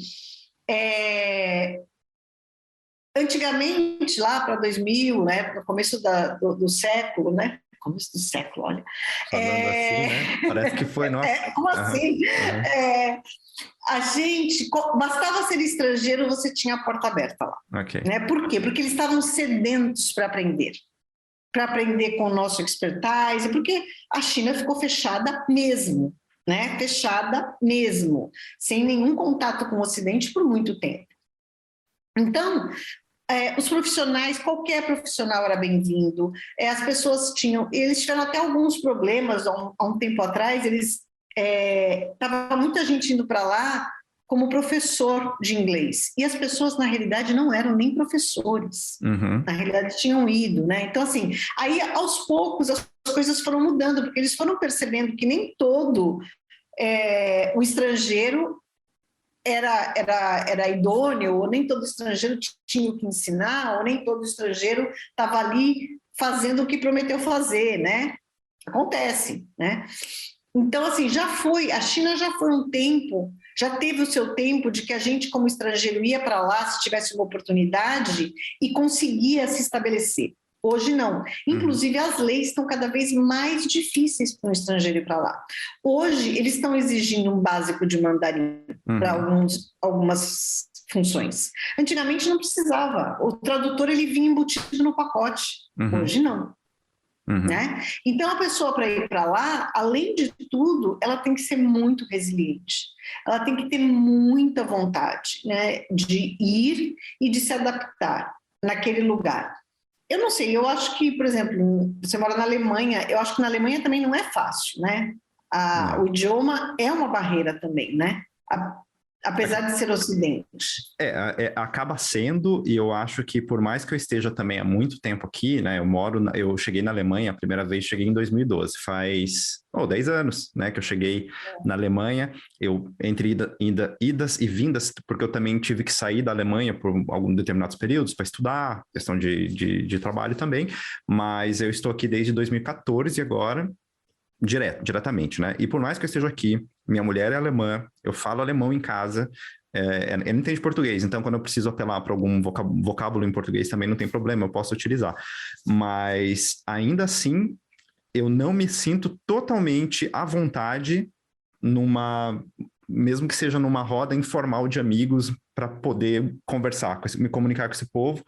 antigamente, lá para 2000, né, no começo do século, né? Começo do século, olha. Falando assim, né? Parece que foi, nossa. Como assim? A gente, bastava ser estrangeiro, você tinha a porta aberta lá. Okay. Né? Por quê? Porque eles estavam sedentos para aprender com o nosso expertise, porque a China ficou fechada mesmo, né? Fechada mesmo, sem nenhum contato com o Ocidente por muito tempo. Então, os profissionais, qualquer profissional era bem-vindo, as pessoas eles tiveram até alguns problemas há um tempo atrás, tava muita gente indo para lá como professor de inglês, e as pessoas, na realidade, não eram nem professores, na realidade tinham ido, né? Então, assim, aí, aos poucos, as coisas foram mudando, porque eles foram percebendo que nem todo o estrangeiro era idôneo, ou nem todo estrangeiro tinha o que ensinar, ou nem todo estrangeiro estava ali fazendo o que prometeu fazer, né? Acontece, né? Então, assim, a China já foi um tempo, já teve o seu tempo de que a gente, como estrangeiro, ia para lá se tivesse uma oportunidade e conseguia se estabelecer. Hoje não. Inclusive, as leis estão cada vez mais difíceis para um estrangeiro ir para lá. Hoje, eles estão exigindo um básico de mandarim para algumas funções. Antigamente não precisava. O tradutor ele vinha embutido no pacote. Hoje não. Né? Então, a pessoa, para ir para lá, além de tudo, ela tem que ser muito resiliente. Ela tem que ter muita vontade, né, de ir e de se adaptar naquele lugar. Eu não sei, eu acho que, por exemplo, você mora na Alemanha, eu acho que na Alemanha também não é fácil, né? O idioma é uma barreira também, né? Apesar de ser Ocidente. Acaba sendo, e eu acho que por mais que eu esteja também há muito tempo aqui, né? Eu cheguei na Alemanha, a primeira vez cheguei em 2012, faz 10 anos, né? Que eu cheguei na Alemanha, entre idas e vindas, porque eu também tive que sair da Alemanha por alguns determinados períodos para estudar, questão de trabalho também, mas eu estou aqui desde 2014 agora, diretamente, né? E por mais que eu esteja aqui, minha mulher é alemã, eu falo alemão em casa, ela não entende português, então quando eu preciso apelar para algum vocábulo em português também não tem problema, eu posso utilizar. Mas ainda assim, eu não me sinto totalmente à vontade mesmo que seja numa roda informal de amigos, para poder conversar, me comunicar com esse povo,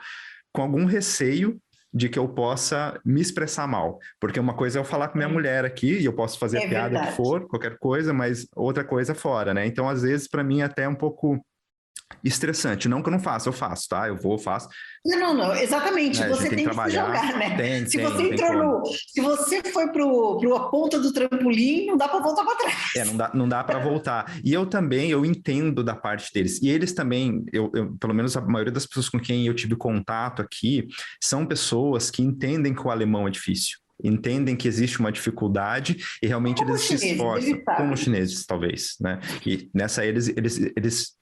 com algum receio de que eu possa me expressar mal. Porque uma coisa é eu falar com minha mulher aqui, e eu posso fazer a piada que for, qualquer coisa, mas outra coisa fora, né? Então, às vezes, para mim, é até um pouco estressante. Não que eu não faça, eu faço, tá? Eu vou, faço. Não, exatamente. Você tem que se jogar, né? Se você foi para a ponta do trampolim, não dá para voltar para trás. Não dá para voltar. E eu entendo da parte deles. E eles também, pelo menos a maioria das pessoas com quem eu tive contato aqui, são pessoas que entendem que o alemão é difícil. Entendem que existe uma dificuldade e realmente como eles se esforçam. Como os chineses, talvez, né? E nessa eles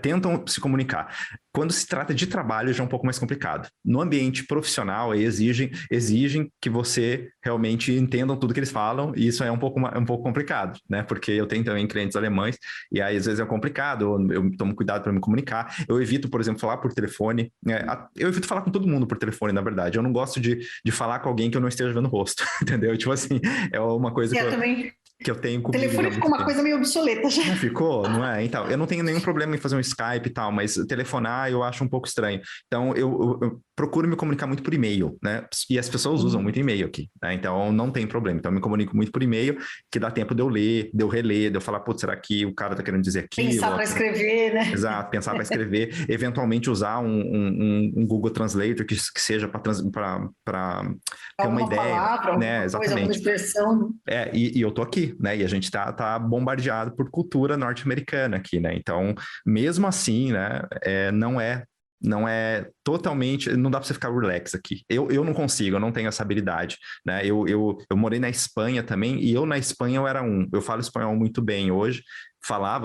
tentam se comunicar. Quando se trata de trabalho, já é um pouco mais complicado. No ambiente profissional, exigem que você realmente entenda tudo que eles falam, e isso é um pouco complicado, né? Porque eu tenho também clientes alemães, e aí às vezes é complicado, eu tomo cuidado para me comunicar. Eu evito, por exemplo, falar por telefone. Eu evito falar com todo mundo por telefone, na verdade. Eu não gosto de falar com alguém que eu não esteja vendo o rosto, entendeu? Tipo assim, é uma coisa eu também que eu tenho O comigo. telefone ficou uma coisa meio obsoleta já. Não ficou, não é? Então, eu não tenho nenhum problema em fazer um Skype e tal, mas telefonar eu acho um pouco estranho. Então, eu procuro me comunicar muito por e-mail, né? E as pessoas usam muito e-mail aqui, né? Então, não tem problema. Então, eu me comunico muito por e-mail, que dá tempo de eu ler, de eu reler, de eu falar, putz, será que o cara tá querendo dizer aquilo? Pensar para escrever, né? Exato, pensar para escrever, eventualmente usar um Google Translator que seja para ter uma ideia, palavra, né? alguma coisa, alguma Exatamente. expressão. E eu tô aqui, né? E a gente tá bombardeado por cultura norte-americana aqui, né? Então, mesmo assim, né? Não é totalmente, não dá para você ficar relax aqui. Eu não consigo, eu não tenho essa habilidade, né? Eu morei na Espanha também, e eu na Espanha eu falo espanhol muito bem hoje,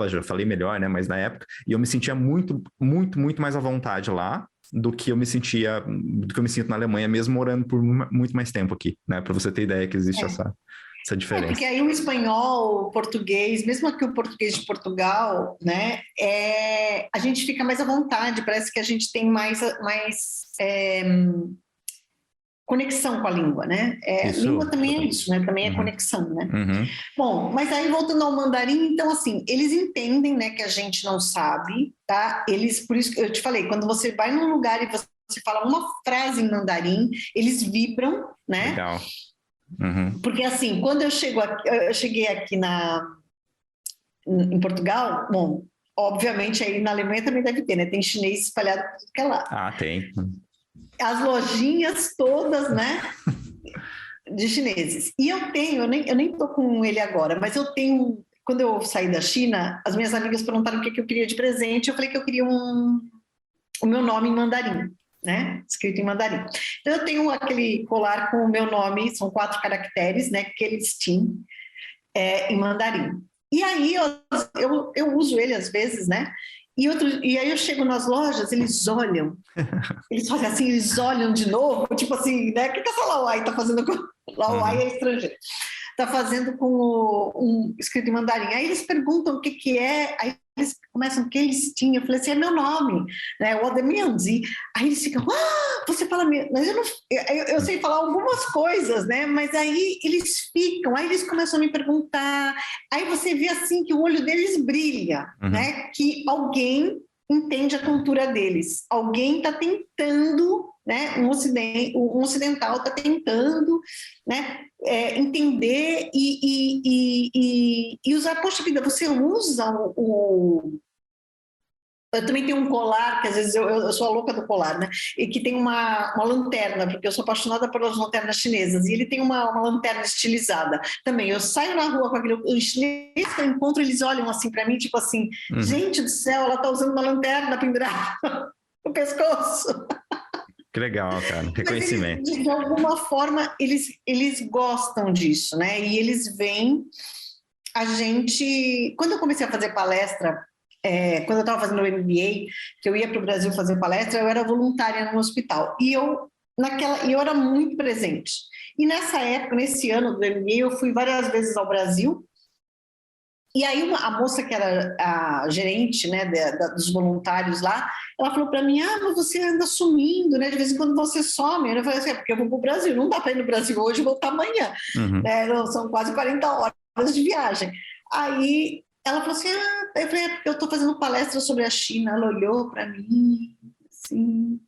já falei melhor, né? Mas na época, e eu me sentia muito, muito, muito mais à vontade lá do que eu me sinto na Alemanha, mesmo morando por muito mais tempo aqui, né? Para você ter ideia que existe essa diferença. Porque aí o espanhol, o português, mesmo aqui o português de Portugal, né, a gente fica mais à vontade, parece que a gente tem mais conexão com a língua, né? Língua também é isso, né? Também é conexão, né? Bom, mas aí voltando ao mandarim, então assim, eles entendem, né, que a gente não sabe, tá? Por isso que eu te falei, quando você vai num lugar e você fala uma frase em mandarim, eles vibram, né? Legal. Porque assim, quando eu cheguei aqui em Portugal, bom, obviamente aí na Alemanha também deve ter, né? Tem chinês espalhado por tudo que é lá. Ah, tem. As lojinhas todas, né? De chineses. E eu nem tô com ele agora, mas eu tenho, quando eu saí da China, as minhas amigas perguntaram o que eu queria de presente, eu falei que eu queria o meu nome em mandarim, né? Escrito em mandarim. Então eu tenho aquele colar com o meu nome, são 4 caracteres, né? Kelistin, em mandarim. E aí eu uso ele às vezes, né? E aí eu chego nas lojas, eles olham assim, eles olham de novo, tipo assim, né? O que essa Lauai tá fazendo com... Lauai é estrangeiro. Tá fazendo com escrito em mandarim. Aí eles perguntam o que é, aí eles começam, que eles tinham, eu falei assim, é meu nome, né, o Ademianzi. Aí eles ficam, você fala, mas eu sei falar algumas coisas, né, mas aí eles começam a me perguntar, aí você vê assim que o olho deles brilha, né, que alguém entende a cultura deles, alguém está tentando, né, um ocidental está tentando, né, entender e usar. Poxa vida, você usa eu também tenho um colar, que às vezes eu sou a louca do colar, né? E que tem uma lanterna, porque eu sou apaixonada pelas lanternas chinesas, e ele tem uma lanterna estilizada. Também, eu saio na rua com aquele... Os chineses que eu encontro, eles olham assim para mim, tipo assim, gente do céu, ela tá usando uma lanterna pendurada no pescoço. Que legal, cara. Reconhecimento. Mas eles, de alguma forma, eles gostam disso, né? E eles veem a gente... Quando eu comecei a fazer palestra, quando eu estava fazendo o MBA, que eu ia para o Brasil fazer palestra, eu era voluntária no hospital. E eu era muito presente. E nessa época, nesse ano do MBA, eu fui várias vezes ao Brasil. E aí a moça que era a gerente, né, dos voluntários lá, ela falou para mim, mas você anda sumindo, né? De vez em quando você some. Eu falei assim, porque eu vou para o Brasil, não dá para ir no Brasil hoje e voltar amanhã. Né? São quase 40 horas de viagem. Aí ela falou assim, eu falei, porque eu estou fazendo palestra sobre a China. Ela olhou para mim, assim,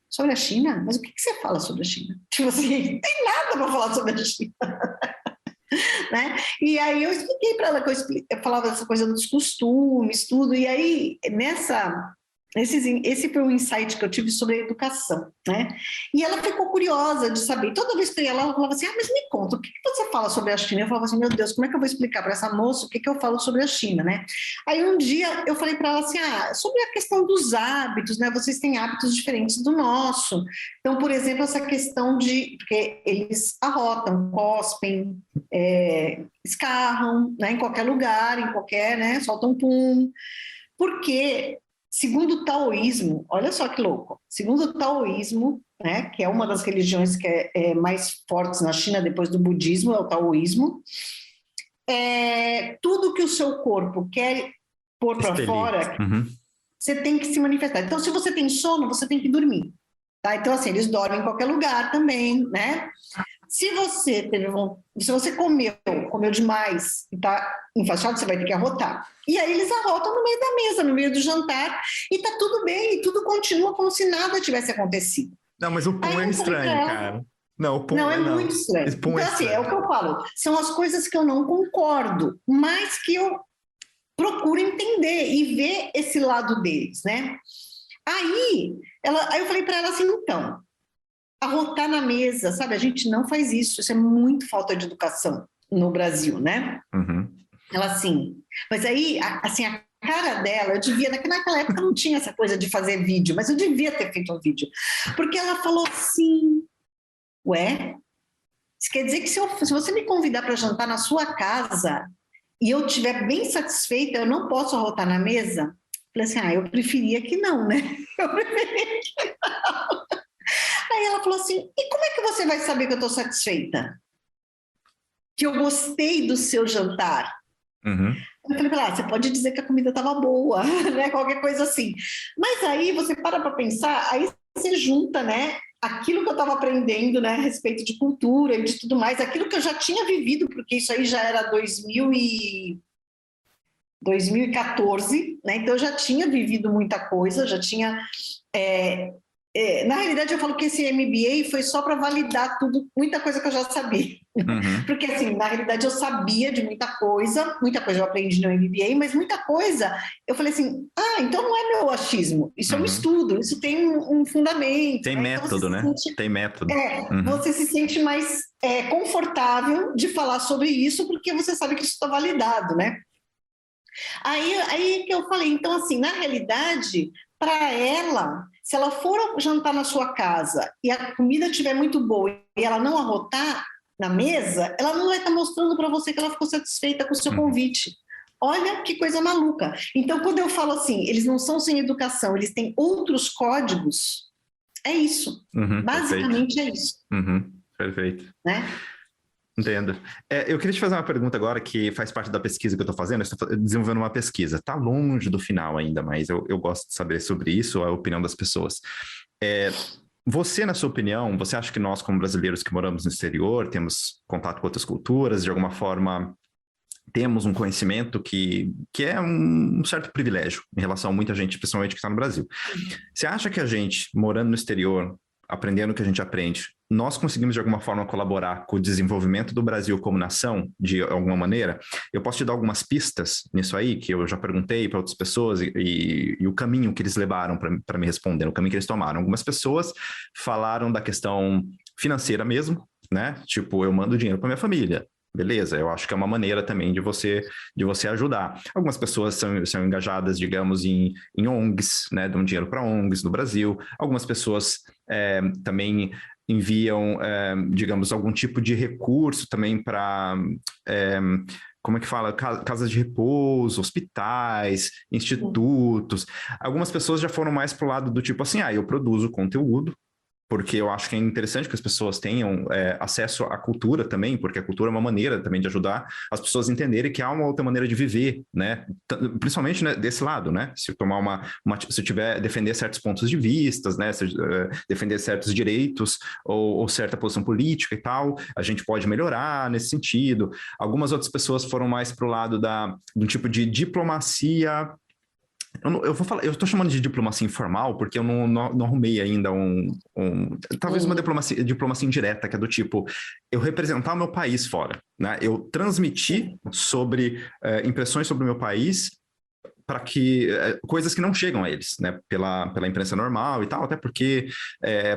sobre a China? Mas o que você fala sobre a China? Tipo assim, não tem nada para falar sobre a China. Né? E aí eu expliquei para ela que eu falava dessa coisa dos costumes, tudo, e aí esse foi um insight que eu tive sobre a educação, né? E ela ficou curiosa de saber. Toda vez que eu ia lá, ela falava assim, mas me conta, o que você fala sobre a China? Eu falava assim, meu Deus, como é que eu vou explicar para essa moça o que eu falo sobre a China, né? Aí um dia eu falei para ela assim, sobre a questão dos hábitos, né? Vocês têm hábitos diferentes do nosso. Então, por exemplo, essa questão porque eles arrotam, cospem, escarram, né? Em qualquer lugar, né? Soltam pum. Porque... Segundo o taoísmo, olha só que louco, segundo o taoísmo, né, que é uma das religiões que é mais fortes na China depois do budismo, é o taoísmo, tudo que o seu corpo quer pôr para fora, você tem que se manifestar. Então, se você tem sono, você tem que dormir. Tá? Então, assim, eles dormem em qualquer lugar também, né? se você comeu demais e está enfaixado, você vai ter que arrotar. E aí eles arrotam no meio da mesa, no meio do jantar, e está tudo bem, e tudo continua como se nada tivesse acontecido. Não, mas o pum é estranho, cara. Não, o pum não, é muito estranho. Então, assim, é o que eu falo. São as coisas que eu não concordo, mas que eu procuro entender e ver esse lado deles, né? Aí eu falei para ela assim, então, arrotar na mesa, sabe? A gente não faz isso. Isso é muito falta de educação no Brasil, né? Uhum. Ela assim, mas aí, assim, a cara dela, eu devia, naquela época não tinha essa coisa de fazer vídeo, mas eu devia ter feito um vídeo, porque ela falou assim, ué, isso quer dizer que se você me convidar para jantar na sua casa e eu estiver bem satisfeita, eu não posso arrotar na mesa? Falei assim, eu preferia que não, né? Eu preferia que não. Aí ela falou assim, e como é que você vai saber que eu estou satisfeita? Que eu gostei do seu jantar? Uhum. Eu falei para ela, você pode dizer que a comida estava boa, né? Qualquer coisa assim. Mas aí você para pensar, aí você junta, né? Aquilo que eu estava aprendendo, né, a respeito de cultura e de tudo mais, aquilo que eu já tinha vivido, porque isso aí já era 2014, né? Então eu já tinha vivido muita coisa, já tinha. Na realidade, eu falo que esse MBA foi só para validar muita coisa que eu já sabia. Uhum. Porque, assim, na realidade, eu sabia de muita coisa eu aprendi no MBA, mas muita coisa eu falei assim: então não é meu achismo, isso é um estudo, isso tem um fundamento. Tem né? método, então né? Tem método. Você se sente mais confortável de falar sobre isso, porque você sabe que isso está validado, né? Aí que eu falei, então, assim, na realidade, para ela, se ela for jantar na sua casa e a comida estiver muito boa e ela não arrotar na mesa, ela não vai estar mostrando para você que ela ficou satisfeita com o seu convite. Olha que coisa maluca. Então, quando eu falo assim, eles não são sem educação, eles têm outros códigos, é isso. Basicamente perfeito. É isso. Perfeito. Né? Entendo. Eu queria te fazer uma pergunta agora que faz parte da pesquisa que eu estou fazendo. Eu estou desenvolvendo uma pesquisa. Está longe do final ainda, mas eu gosto de saber sobre isso, a opinião das pessoas. Você, na sua opinião, você acha que nós, como brasileiros que moramos no exterior, temos contato com outras culturas, de alguma forma temos um conhecimento que é um certo privilégio em relação a muita gente, principalmente que está no Brasil. Você acha que a gente, morando no exterior, aprendendo o que a gente aprende, nós conseguimos de alguma forma colaborar com o desenvolvimento do Brasil como nação, de alguma maneira? Eu posso te dar algumas pistas nisso aí, que eu já perguntei para outras pessoas e o caminho que eles levaram para me responder, o caminho que eles tomaram. Algumas pessoas falaram da questão financeira mesmo, né? Tipo, eu mando dinheiro para minha família. Beleza, eu acho que é uma maneira também de você ajudar. Algumas pessoas são engajadas, digamos, em ONGs, né? Dão dinheiro para ONGs no Brasil. Algumas pessoas também enviam, digamos, algum tipo de recurso também para, como é que fala? Casas de repouso, hospitais, institutos. Algumas pessoas já foram mais para o lado do tipo assim, eu produzo conteúdo, porque eu acho que é interessante que as pessoas tenham acesso à cultura também, porque a cultura é uma maneira também de ajudar as pessoas a entenderem que há uma outra maneira de viver, né? Principalmente, né, desse lado, né? Se tomar se tiver defender certos pontos de vistas, né? Se, defender certos direitos ou certa posição política e tal, a gente pode melhorar nesse sentido. Algumas outras pessoas foram mais para o lado do tipo de diplomacia. Eu vou falar, eu estou chamando de diplomacia informal porque eu não arrumei ainda talvez uma diplomacia indireta, que é do tipo, eu representar o meu país fora, né? Eu transmitir sobre impressões sobre o meu país para que coisas que não chegam a eles, né? Pela imprensa normal e tal, até porque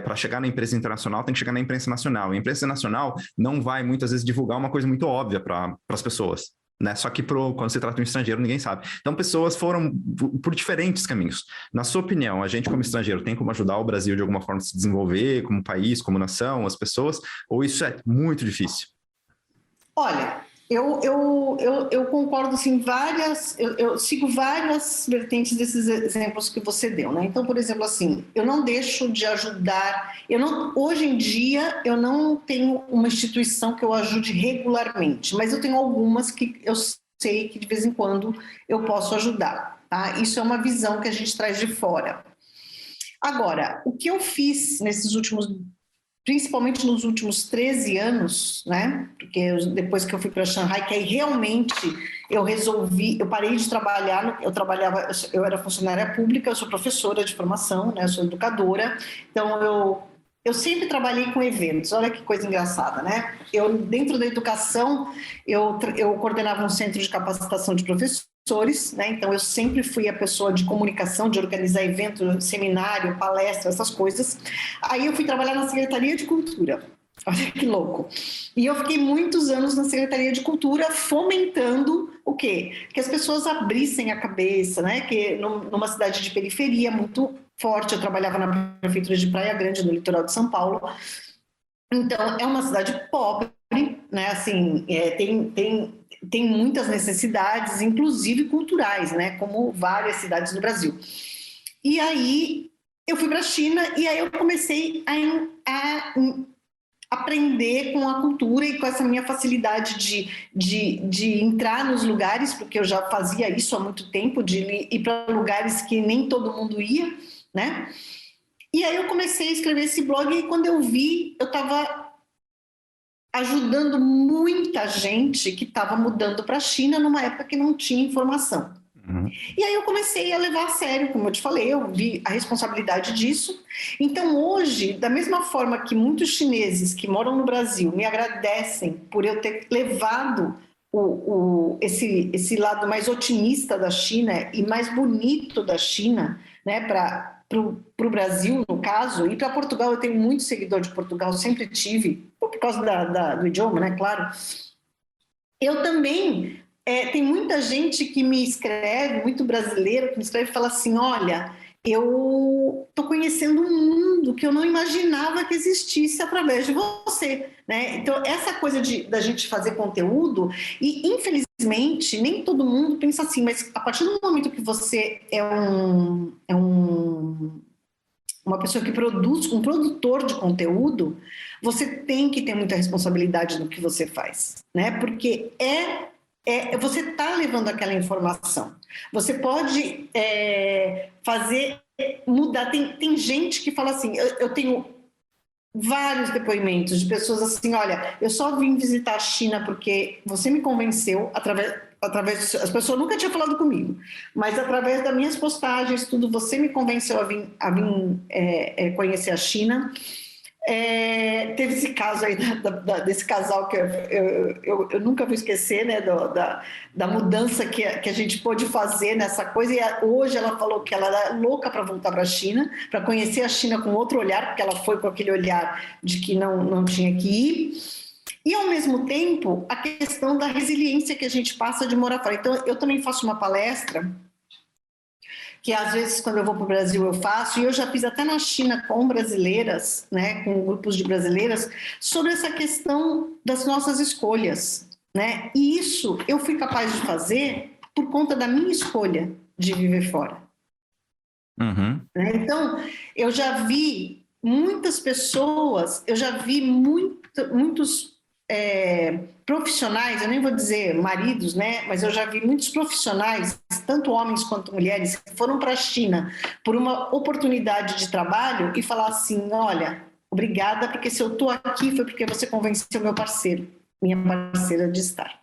para chegar na imprensa internacional tem que chegar na imprensa nacional. E a imprensa nacional não vai muitas vezes divulgar uma coisa muito óbvia para as pessoas. Né? Só que quando se trata de um estrangeiro, ninguém sabe. Então, pessoas foram por diferentes caminhos. Na sua opinião, a gente como estrangeiro tem como ajudar o Brasil de alguma forma a se desenvolver como país, como nação, as pessoas? Ou isso é muito difícil? Olha, eu concordo, assim, eu sigo várias vertentes desses exemplos que você deu, né? Então, por exemplo, assim, eu não deixo de ajudar, hoje em dia, eu não tenho uma instituição que eu ajude regularmente, mas eu tenho algumas que eu sei que de vez em quando eu posso ajudar, tá? Isso é uma visão que a gente traz de fora. Agora, o que eu fiz nesses últimos principalmente nos últimos 13 anos, né? Porque depois que eu fui para Xangai, que aí realmente eu parei de trabalhar, eu era funcionária pública, eu sou professora de formação, né? Eu sou educadora, então eu sempre trabalhei com eventos. Olha que coisa engraçada, né? Dentro da educação, eu coordenava um centro de capacitação de professores, né? Então eu sempre fui a pessoa de comunicação, de organizar evento, seminário, palestra, essas coisas. Aí eu fui trabalhar na Secretaria de Cultura. Olha que louco. E eu fiquei muitos anos na Secretaria de Cultura fomentando o quê? Que as pessoas abrissem a cabeça, né? Que numa cidade de periferia muito forte, eu trabalhava na prefeitura de Praia Grande, no litoral de São Paulo. Então, é uma cidade pobre, né? Assim, tem muitas necessidades, inclusive culturais, né? Como várias cidades no Brasil. E aí, eu fui para a China e aí eu comecei a aprender com a cultura e com essa minha facilidade de entrar nos lugares, porque eu já fazia isso há muito tempo, de ir para lugares que nem todo mundo ia, né? E aí eu comecei a escrever esse blog e quando eu vi, eu estava ajudando muita gente que estava mudando para a China numa época que não tinha informação. E aí eu comecei a levar a sério, como eu te falei, eu vi a responsabilidade disso. Então hoje, da mesma forma que muitos chineses que moram no Brasil me agradecem por eu ter levado esse lado mais otimista da China e mais bonito da China, né, para o Brasil, no caso, e para Portugal, eu tenho muito seguidor de Portugal, sempre tive, por causa do idioma, né, claro. Eu também... tem muita gente que me escreve, muito brasileiro, que me escreve e fala assim, olha, eu estou conhecendo um mundo que eu não imaginava que existisse através de você, né? Então, essa coisa da gente fazer conteúdo, e infelizmente, nem todo mundo pensa assim, mas a partir do momento que você uma pessoa que produz, um produtor de conteúdo, você tem que ter muita responsabilidade no que você faz, né? Porque você está levando aquela informação. Você pode fazer, mudar. Tem gente que fala assim, eu tenho vários depoimentos de pessoas assim, olha, eu só vim visitar a China porque você me convenceu através as pessoas nunca tinham falado comigo, mas através das minhas postagens, tudo, você me convenceu a vir conhecer a China. Teve esse caso aí desse casal que eu nunca vou esquecer, né, da mudança que a gente pôde fazer nessa coisa, e hoje ela falou que ela era louca para voltar para a China, para conhecer a China com outro olhar, porque ela foi com aquele olhar de que não tinha que ir, e ao mesmo tempo a questão da resiliência que a gente passa de morar fora. Então eu também faço uma palestra que às vezes quando eu vou para o Brasil eu faço, e eu já fiz até na China com brasileiras, né, com grupos de brasileiras, sobre essa questão das nossas escolhas, né? E isso eu fui capaz de fazer por conta da minha escolha de viver fora. Né? Então, eu já vi muitas pessoas, eu já vi muitos profissionais, eu nem vou dizer maridos, né? Mas eu já vi muitos profissionais, tanto homens quanto mulheres, que foram para a China por uma oportunidade de trabalho e falar assim, olha, obrigada, porque se eu estou aqui foi porque você convenceu meu parceiro, minha parceira de estar.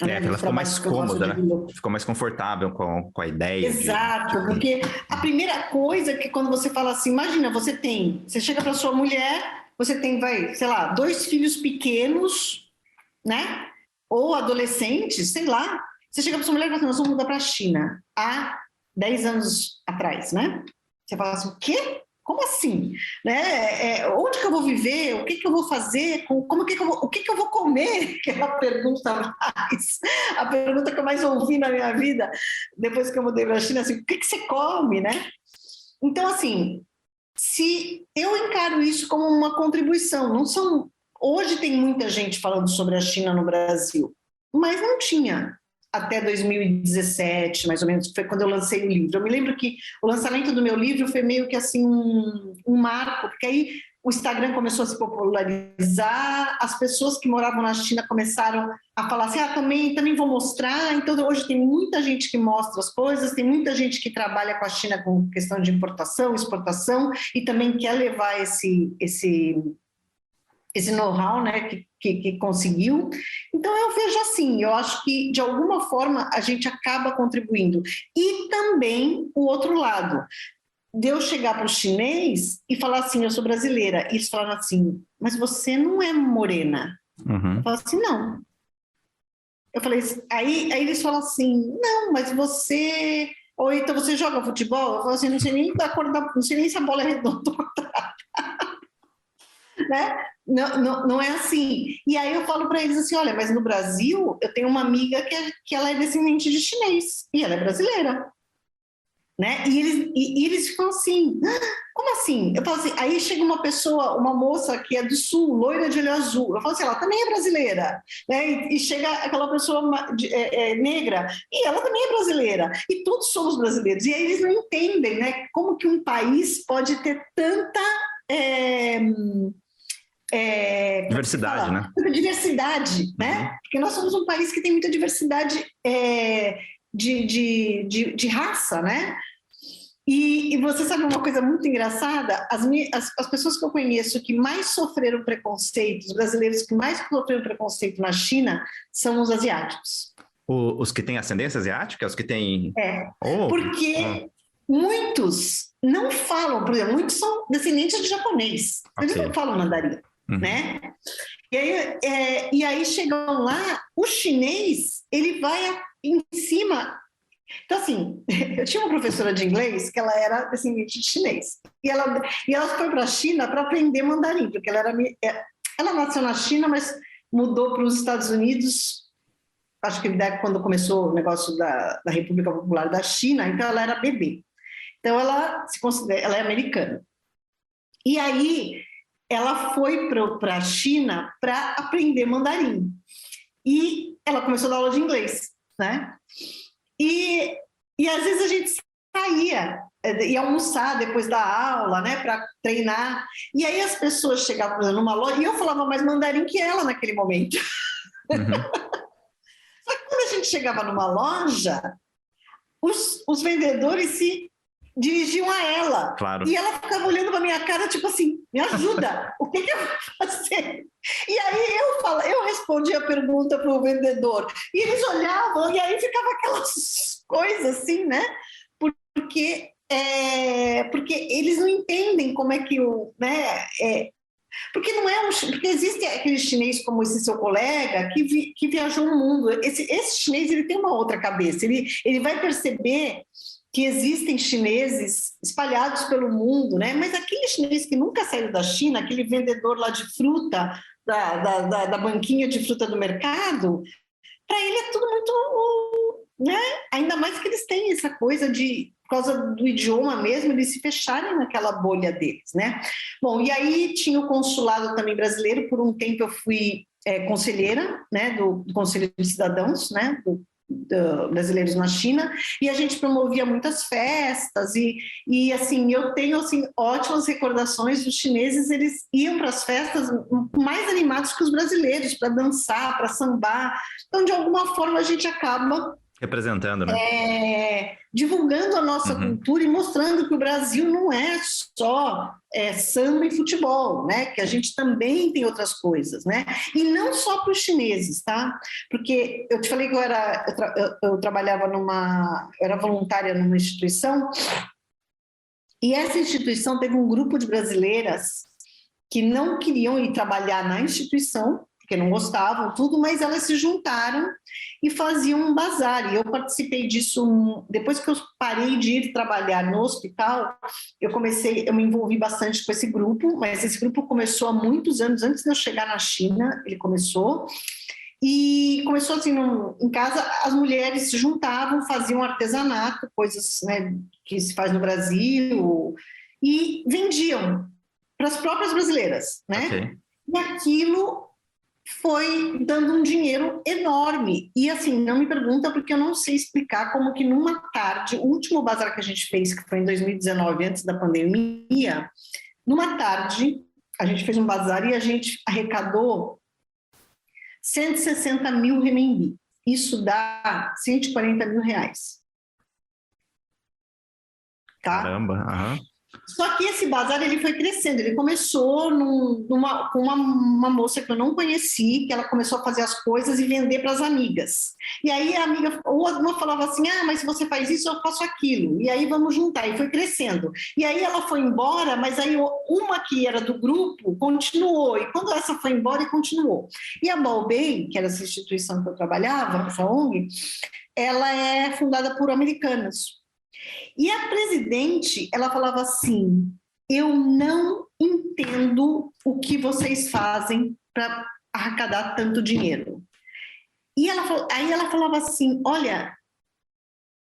Ela ficou mais cômoda, né? Ficou mais confortável com a ideia. Exato, porque a primeira coisa é que quando você fala assim, imagina, você chega para sua mulher, você tem, sei lá, 2 filhos pequenos, né? Ou adolescentes, sei lá. Você chega para sua mulher e fala assim, nós vamos mudar para a China há 10 anos atrás, né? Você fala assim, o quê? Como assim? Né? Onde que eu vou viver? O que que eu vou fazer? O que que eu vou comer? Que é a pergunta que eu mais ouvi na minha vida, depois que eu mudei para a China, assim, o que que você come, né? Então, assim, se eu encaro isso como uma contribuição, hoje tem muita gente falando sobre a China no Brasil, mas não tinha até 2017, mais ou menos, foi quando eu lancei o livro. Eu me lembro que o lançamento do meu livro foi meio que assim um marco, porque aí o Instagram começou a se popularizar, as pessoas que moravam na China começaram a falar assim, também vou mostrar. Então, hoje tem muita gente que mostra as coisas, tem muita gente que trabalha com a China com questão de importação, exportação, e também quer levar esse know-how, né, que conseguiu. Então, eu vejo assim, eu acho que, de alguma forma, a gente acaba contribuindo. E também o outro lado, de eu chegar para o chinês e falar assim, eu sou brasileira, e eles falaram assim, mas você não é morena. Uhum. Eu falo assim, não. Eu falei, aí eles falam assim, não, mas você... Ou então você joga futebol? Eu falo assim, não sei nem da cor não sei nem se a bola é redonda ou quadrada. Né? Não é assim. E aí eu falo para eles assim, olha, mas no Brasil eu tenho uma amiga que ela é descendente de chinês e ela é brasileira. Né? E eles ficam assim, como assim? Eu falo assim, aí chega uma pessoa, uma moça que é do sul, loira de olho azul, eu falo assim, ela também é brasileira, né? E chega aquela pessoa negra, e ela também é brasileira, e todos somos brasileiros, e aí eles não entendem, né? Como que um país pode ter tanta diversidade, né? Muita diversidade, né? Porque nós somos um país que tem muita diversidade de raça, né? E você sabe uma coisa muito engraçada? As pessoas que eu conheço que mais sofreram preconceito, os brasileiros que mais sofreram preconceito na China, são os asiáticos. Os que têm ascendência asiática? Os que têm... Porque muitos não falam, por exemplo, muitos são descendentes de japonês, eles não falam mandarim, né? E aí chegam lá, o chinês, ele vai em cima. Então, assim, eu tinha uma professora de inglês que ela era descendente de chinês. E ela foi para a China para aprender mandarim, porque ela nasceu na China, mas mudou para os Estados Unidos, acho que quando começou o negócio da República Popular da China, então ela era bebê. Então, ela é americana. E aí, ela foi para a China para aprender mandarim. E ela começou a dar aula de inglês, né? E às vezes a gente ia almoçar depois da aula, né, para treinar. E aí as pessoas chegavam numa loja e eu falava mais mandarim que ela naquele momento. Só que quando a gente chegava numa loja, os vendedores se dirigiam a ela. Claro. E ela ficava olhando para minha cara, tipo assim, me ajuda, o que eu vou fazer? E aí eu respondia a pergunta para o vendedor, e eles olhavam, e aí ficava aquelas coisas assim, né? Porque eles não entendem como é que porque não é porque existe aquele chinês como esse seu colega que viajou o mundo. Esse chinês, ele tem uma outra cabeça, ele vai perceber que existem chineses espalhados pelo mundo, né? Mas aquele chinês que nunca saiu da China, aquele vendedor lá de fruta, da banquinha de fruta do mercado, para ele é tudo muito, né? Ainda mais que eles têm essa coisa por causa do idioma mesmo, eles se fecharem naquela bolha deles, né? Bom, e aí tinha o consulado também brasileiro, por um tempo eu fui conselheira, né, do Conselho de Cidadãos, né, brasileiros na China, e a gente promovia muitas festas, e assim, eu tenho assim, ótimas recordações dos chineses, eles iam para as festas mais animados que os brasileiros, para dançar, para sambar, então de alguma forma a gente acaba representando, né? Divulgando a nossa cultura e mostrando que o Brasil não é só samba e futebol, né? Que a gente também tem outras coisas, né? E não só para os chineses, tá? Porque eu te falei que eu trabalhava eu era voluntária numa instituição, e essa instituição teve um grupo de brasileiras que não queriam ir trabalhar na instituição, porque não gostavam, tudo, mas elas se juntaram e faziam um bazar, e eu participei disso, depois que eu parei de ir trabalhar no hospital, eu me envolvi bastante com esse grupo, mas esse grupo começou há muitos anos, antes de eu chegar na China, ele começou, e começou assim, em casa, as mulheres se juntavam, faziam artesanato, coisas, né, que se faz no Brasil, e vendiam para as próprias brasileiras, né? Okay. E aquilo foi dando um dinheiro enorme. E assim, não me pergunta porque eu não sei explicar como que numa tarde, o último bazar que a gente fez, que foi em 2019, antes da pandemia, numa tarde, a gente fez um bazar e a gente arrecadou 160 mil renminbi. Isso dá 140 mil reais. Tá? Caramba, aham. Só que esse bazar ele foi crescendo, ele começou com uma moça que eu não conheci, que ela começou a fazer as coisas e vender para as amigas. E aí a amiga, ou uma falava assim, mas se você faz isso, eu faço aquilo. E aí vamos juntar, e foi crescendo. E aí ela foi embora, mas aí uma que era do grupo continuou, e quando essa foi embora, continuou. E a Baobei, que era essa instituição que eu trabalhava, essa ONG, ela é fundada por americanos. E a presidente, ela falava assim, eu não entendo o que vocês fazem para arrecadar tanto dinheiro. E aí ela falava assim, olha,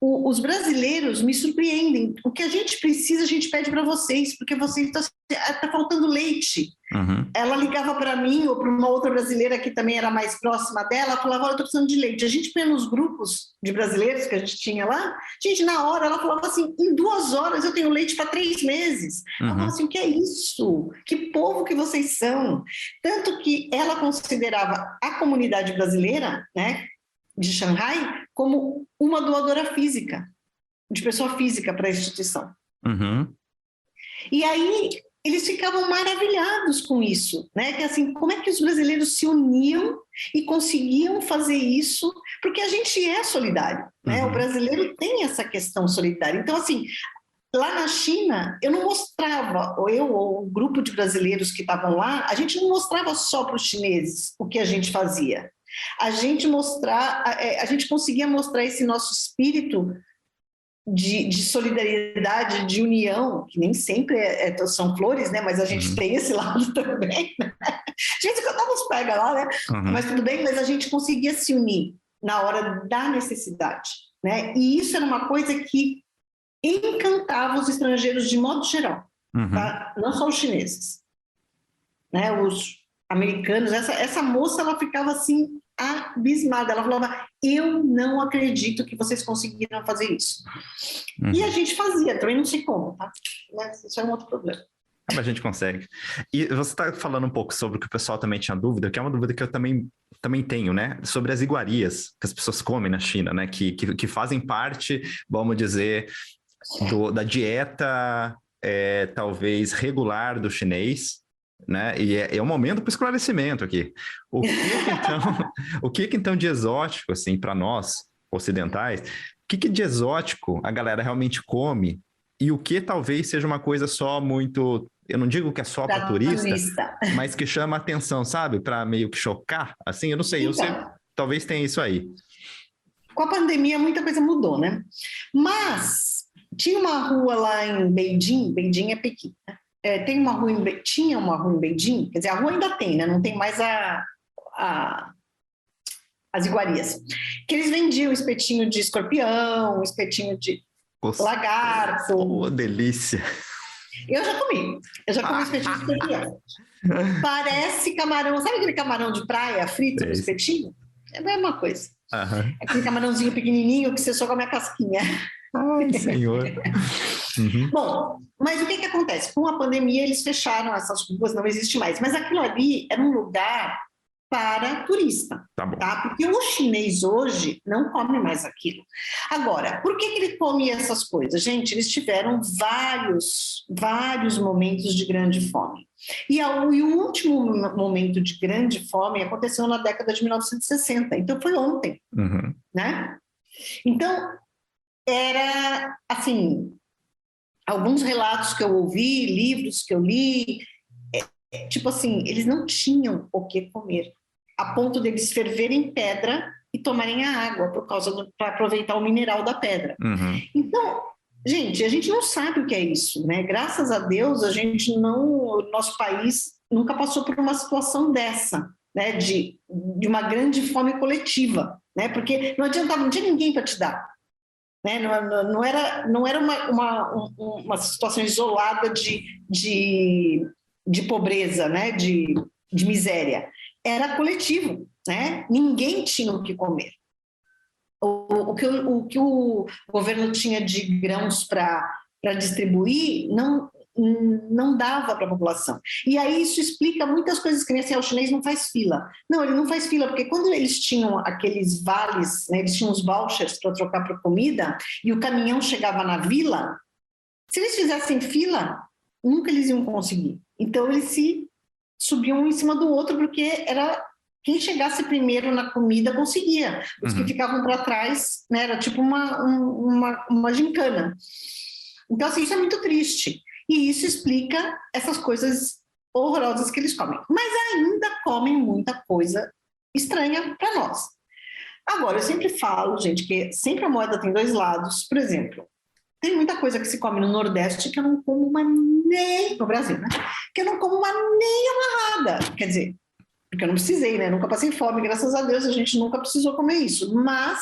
os brasileiros me surpreendem, o que a gente precisa, a gente pede para vocês, porque vocês tá faltando leite. Uhum. Ela ligava para mim ou para uma outra brasileira que também era mais próxima dela, falava, olha, eu estou precisando de leite. A gente põe nos grupos de brasileiros que a gente tinha lá, gente, na hora, ela falava assim, em 2 horas eu tenho leite para 3 meses. Ela falava assim, o que é isso? Que povo que vocês são? Tanto que ela considerava a comunidade brasileira, né, de Xangai, como uma doadora física, de pessoa física para a instituição. Uhum. E aí eles ficavam maravilhados com isso, né? Que assim, como é que os brasileiros se uniam e conseguiam fazer isso? Porque a gente é solidário, né? O brasileiro tem essa questão solidária. Então, assim, lá na China, eu não mostrava, ou o grupo de brasileiros que estavam lá, a gente não mostrava só para os chineses o que a gente fazia. A gente conseguia mostrar esse nosso espírito de solidariedade, de união, que nem sempre são flores, né? Mas a gente tem esse lado também, né? A gente quando nos pega lá, né? Mas tudo bem, mas a gente conseguia se unir na hora da necessidade, né? E isso era uma coisa que encantava os estrangeiros de modo geral, tá? Não só os chineses, né? Os americanos, essa moça, ela ficava assim abismada, ela falava, eu não acredito que vocês conseguiram fazer isso. E a gente fazia, também não sei como, tá? Mas isso é um outro problema. Mas a gente consegue. E você está falando um pouco sobre o que o pessoal também tinha dúvida, que é uma dúvida que eu também tenho, né? Sobre as iguarias que as pessoas comem na China, né? Que fazem parte, vamos dizer, da dieta talvez regular do chinês, né? E é um momento para esclarecimento aqui. O que então de exótico, assim, para nós ocidentais, o que de exótico a galera realmente come e o que talvez seja uma coisa só muito, eu não digo que é só para turista, mas que chama atenção, sabe? Para meio que chocar, assim, eu não sei, então, talvez tenha isso aí. Com a pandemia muita coisa mudou, né? Mas tinha uma rua lá em Beijing é Pequim, né? Tinha uma rua em Beijing, quer dizer, a rua ainda tem, né? Não tem mais as iguarias, que eles vendiam espetinho de escorpião, espetinho de lagarto. Oh, delícia! Eu já comi espetinho de escorpião. Parece camarão, sabe aquele camarão de praia frito no espetinho? É a mesma coisa. Aquele camarãozinho pequenininho que você só come a casquinha. Ai, senhor! Bom, mas o que acontece? Com a pandemia, eles fecharam essas ruas, não existe mais. Mas aquilo ali era um lugar para turista, tá? Porque o chinês hoje não come mais aquilo. Agora, por que ele come essas coisas? Gente, eles tiveram vários momentos de grande fome. E o último momento de grande fome aconteceu na década de 1960, então foi ontem, né? Então, era, assim, alguns relatos que eu ouvi, livros que eu li, tipo assim, eles não tinham o que comer, a ponto deles ferverem pedra e tomarem a água para aproveitar o mineral da pedra. Então, gente, a gente não sabe o que é isso, né? Graças a Deus, o nosso país nunca passou por uma situação dessa, né? De uma grande fome coletiva, né? Porque não adiantava, não tinha ninguém para te dar. Né? Não era uma situação isolada de pobreza, né? de miséria. Era coletivo, né? Ninguém tinha o que comer. O que o governo tinha de grãos para distribuir não não dava para a população. E aí isso explica muitas coisas, que nem assim, o chinês não faz fila. Não, ele não faz fila, porque quando eles tinham aqueles vales, né, eles tinham os vouchers para trocar por comida, e o caminhão chegava na vila, se eles fizessem fila, nunca eles iam conseguir. Então eles se subiam um em cima do outro, porque era quem chegasse primeiro na comida conseguia. Os que ficavam para trás, né, era tipo uma gincana. Então, assim, isso é muito triste. E isso explica essas coisas horrorosas que eles comem. Mas ainda comem muita coisa estranha para nós. Agora, eu sempre falo, gente, que sempre a moeda tem dois lados. Por exemplo, tem muita coisa que se come no Nordeste que eu não como uma nem... No Brasil, né? Que eu não como uma nem amarrada. Quer dizer, porque eu não precisei, né? Nunca passei fome, graças a Deus, a gente nunca precisou comer isso. Mas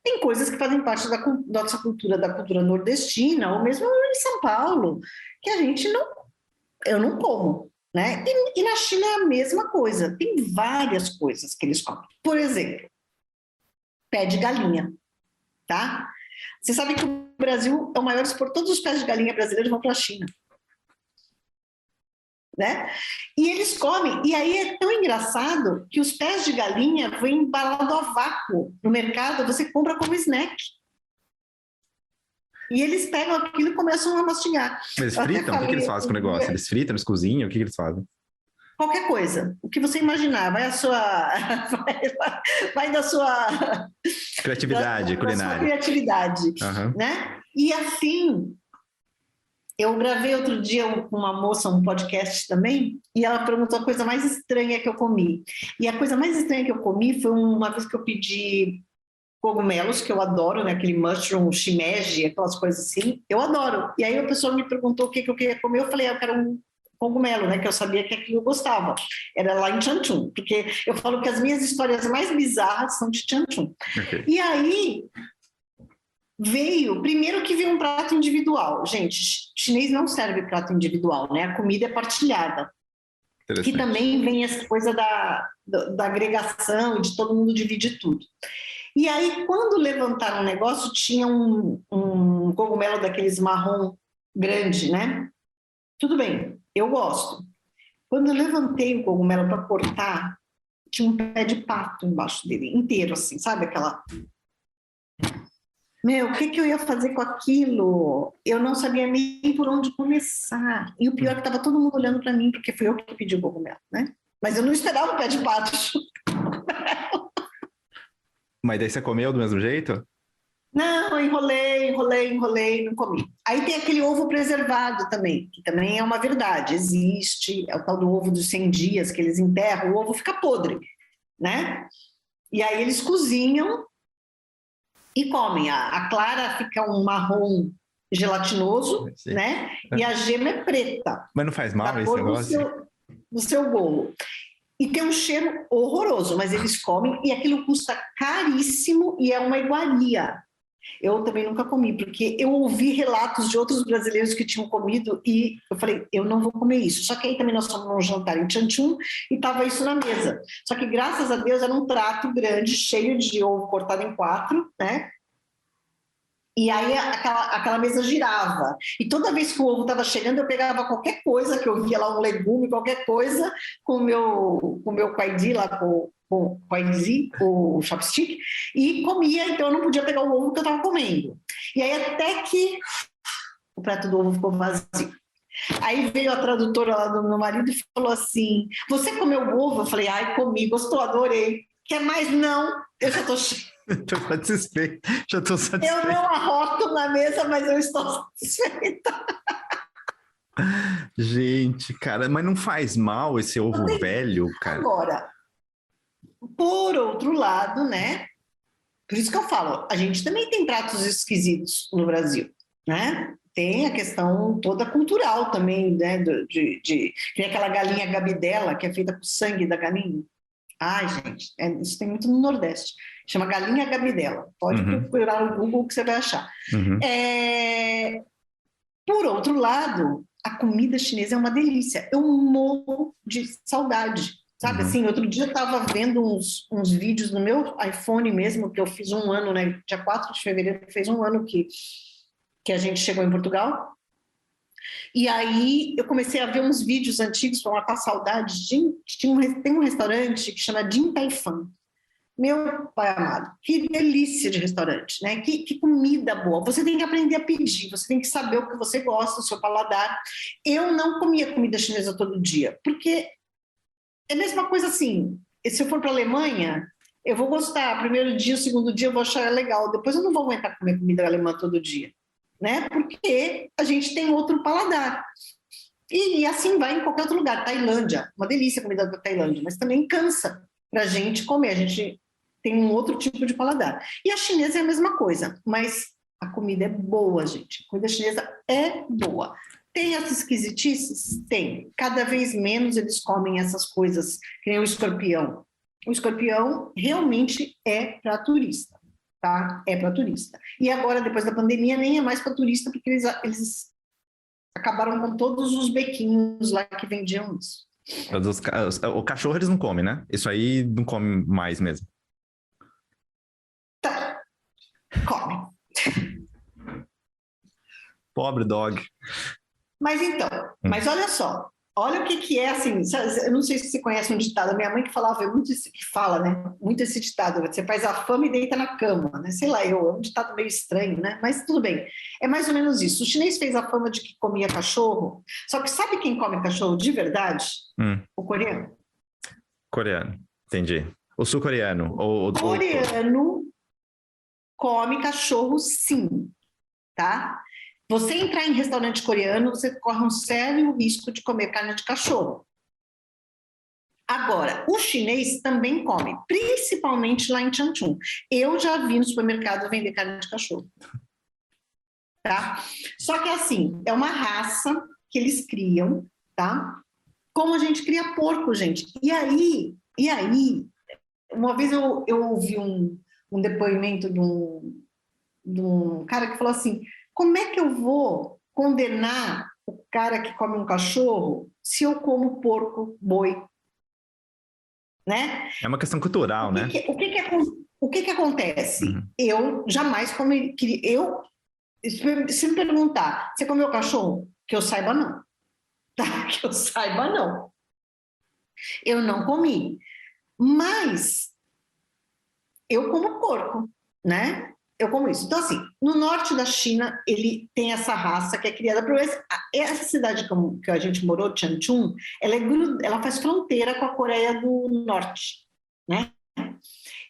tem coisas que fazem parte da nossa cultura, da cultura nordestina, ou mesmo em São Paulo, que a gente não... Eu não como, né? E na China é a mesma coisa. Tem várias coisas que eles comem. Por exemplo, pé de galinha, tá? Você sabe que o Brasil é o maior exportador, todos os pés de galinha brasileiros vão para a China. Né? E eles comem, e aí é tão engraçado que os pés de galinha vêm embalado a vácuo no mercado, você compra como snack. E eles pegam aquilo e começam a mastigar. Mas eles fritam? O que eles fazem com o negócio? Eles fritam, eles cozinham? O que eles fazem? Qualquer coisa, o que você imaginar, vai a sua... vai da sua... Criatividade culinária. Da sua criatividade, né? E assim... Eu gravei outro dia com uma moça um podcast também, e ela perguntou a coisa mais estranha que eu comi. E a coisa mais estranha que eu comi foi uma vez que eu pedi cogumelos, que eu adoro, né? Aquele mushroom, shimeji, aquelas coisas assim, eu adoro. E aí a pessoa me perguntou o que eu queria comer, eu falei, eu quero um cogumelo, né? Que eu sabia que aquilo eu gostava. Era lá em Changchun, porque eu falo que as minhas histórias mais bizarras são de Changchun. Okay. E aí... primeiro que veio um prato individual. Gente, chinês não serve prato individual, né? A comida é partilhada. Que também vem essa coisa da agregação e de todo mundo dividir tudo. E aí, quando levantaram o negócio, tinha um cogumelo daqueles marrom grande, né? Tudo bem, eu gosto. Quando eu levantei o cogumelo para cortar, tinha um pé de pato embaixo dele, inteiro assim, sabe aquela... Meu, o que eu ia fazer com aquilo? Eu não sabia nem por onde começar. E o pior é que estava todo mundo olhando para mim, porque foi eu que pedi o cogumelo, né? Mas eu não esperava o pé de pato. Mas daí você comeu do mesmo jeito? Não, enrolei, não comi. Aí tem aquele ovo preservado também, que também é uma verdade, existe, é o tal do ovo dos 100 dias, que eles enterram, o ovo fica podre, né? E aí eles cozinham e comem. A clara fica um marrom gelatinoso, né? E a gema é preta. Mas não faz mal esse negócio? Do seu bolo. E tem um cheiro horroroso, mas eles comem e aquilo custa caríssimo e é uma iguaria. Eu também nunca comi, porque eu ouvi relatos de outros brasileiros que tinham comido e eu falei, eu não vou comer isso. Só que aí também nós fomos num jantar em Changchun e estava isso na mesa. Só que graças a Deus era um prato grande, cheio de ovo cortado em 4, né? E aí aquela mesa girava. E toda vez que o ovo estava chegando, eu pegava qualquer coisa, que eu via lá, um legume, qualquer coisa, com o meu kuaidi lá, com o chopstick, e comia, então eu não podia pegar o ovo que eu estava comendo. E aí até que o prato do ovo ficou vazio. Aí veio a tradutora lá do meu marido e falou assim, você comeu o ovo? Eu falei, ai, comi, gostou, adorei. Quer mais? Não, eu já estou cheia. Estou satisfeito, já estou satisfeito. Eu não arroto na mesa, mas eu estou satisfeita. Gente, cara, mas não faz mal esse ovo velho, cara? Agora, por outro lado, né? Por isso que eu falo, a gente também tem pratos esquisitos no Brasil, né? Tem a questão toda cultural também, né? Tem aquela galinha gabidela que é feita com sangue da galinha. Ai, gente, isso tem muito no Nordeste. Chama galinha gabidela. Pode procurar no Google que você vai achar. Por outro lado, a comida chinesa é uma delícia. Eu morro de saudade. Sabe, assim, outro dia eu estava vendo uns vídeos no meu iPhone mesmo, que eu fiz um ano, né? Dia 4 de fevereiro, fez um ano que a gente chegou em Portugal. E aí eu comecei a ver uns vídeos antigos para matar saudade. Tem um restaurante que chama Din Tai Fung. Meu pai amado, que delícia de restaurante, né? Que comida boa. Você tem que aprender a pedir, você tem que saber o que você gosta, o seu paladar. Eu não comia comida chinesa todo dia, porque é a mesma coisa assim. Se eu for para a Alemanha, eu vou gostar. Primeiro dia, o segundo dia eu vou achar legal. Depois eu não vou aguentar comer comida alemã todo dia, né? Porque a gente tem outro paladar. E assim vai em qualquer outro lugar. Tailândia, uma delícia a comida da Tailândia, mas também cansa para a gente comer. A gente tem um outro tipo de paladar. E a chinesa é a mesma coisa, mas a comida é boa, gente. A comida chinesa é boa. Tem as esquisitices? Tem. Cada vez menos eles comem essas coisas, que nem o escorpião. O escorpião realmente é para turista, tá? É para turista. E agora, depois da pandemia, nem é mais para turista, porque eles acabaram com todos os bequinhos lá que vendiam isso. O cachorro eles não comem, né? Isso aí não come mais mesmo. Tá, come. Pobre dog. Mas então, mas olha só, olha o que é assim, eu não sei se você conhece um ditado, a minha mãe que falava muito que fala, né? Muito esse ditado, você faz a fama e deita na cama, né? Sei lá, é um ditado meio estranho, né? Mas tudo bem, é mais ou menos isso. O chinês fez a fama de que comia cachorro, só que sabe quem come cachorro de verdade? O coreano. Coreano, entendi. O sul-coreano. O coreano come cachorro sim, tá? Você entrar em restaurante coreano, você corre um sério risco de comer carne de cachorro. Agora, o chinês também come, principalmente lá em Changchun. Eu já vi no supermercado vender carne de cachorro. Tá? Só que assim, é uma raça que eles criam, tá? Como a gente cria porco, gente. E aí uma vez eu ouvi um depoimento de um cara que falou assim: como é que eu vou condenar o cara que come um cachorro se eu como porco, boi? Né? É uma questão cultural, né? O que acontece? Eu jamais comeria. Se me perguntar, você comeu cachorro? Que eu saiba, não. Tá? Que eu saiba, não. Eu não comi. Mas eu como porco, né? Eu como isso. Então, assim, no norte da China, ele tem essa raça que é criada por essa cidade que a gente morou, Changchun, ela faz fronteira com a Coreia do Norte, né?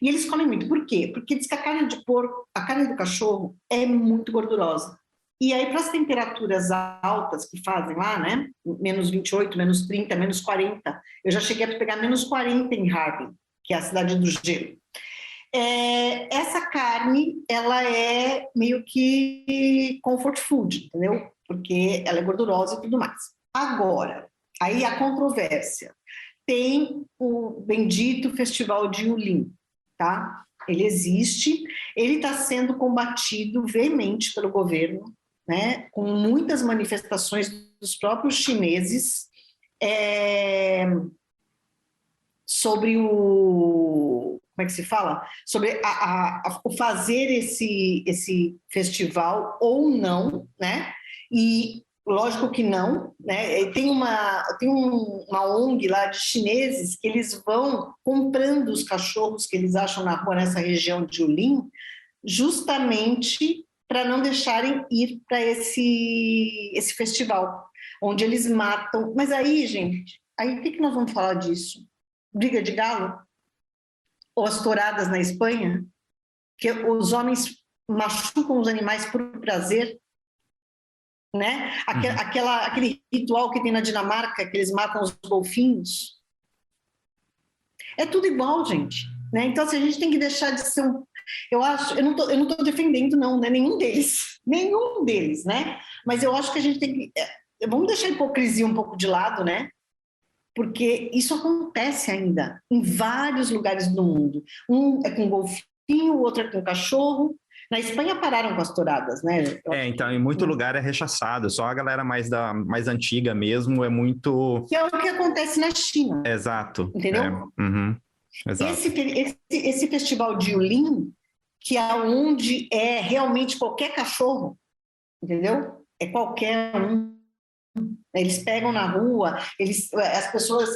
E eles comem muito. Por quê? Porque diz que a carne de porco, a carne do cachorro é muito gordurosa. E aí, para as temperaturas altas que fazem lá, né? Menos 28, menos 30, menos 40. Eu já cheguei a pegar menos 40 em Harbin, que é a cidade do gelo. Essa carne, ela é meio que comfort food, entendeu? Porque ela é gordurosa e tudo mais. Agora, aí a controvérsia. Tem o bendito Festival de Yulin, tá? Ele existe, ele está sendo combatido veemente pelo governo, né? Com muitas manifestações dos próprios chineses sobre como é que se fala? Sobre o fazer esse festival ou não, né? E lógico que não, né? Tem uma ONG lá de chineses que eles vão comprando os cachorros que eles acham na rua nessa região de Yulin, justamente para não deixarem ir para esse festival, onde eles matam. Mas aí, gente, aí o que nós vamos falar disso? Briga de galo? Ou as touradas na Espanha? Que os homens machucam os animais por prazer, né? Aquele ritual que tem na Dinamarca, que eles matam os golfinhos. É tudo igual, gente. Né? Então, assim, a gente tem que deixar de ser eu não tô defendendo, não, né? Nenhum deles, né? Mas eu acho que a gente tem que... Vamos deixar a hipocrisia um pouco de lado, né? Porque isso acontece ainda em vários lugares do mundo. Um é com golfinho, o outro é com cachorro. Na Espanha pararam com as touradas, né? Então, em muito lugar é rechaçado. Só a galera mais antiga mesmo é muito... Que é o que acontece na China. Exato. Entendeu? Exato. Esse festival de Yulin, que é onde é realmente qualquer cachorro, entendeu? É qualquer um. Eles pegam na rua, as pessoas...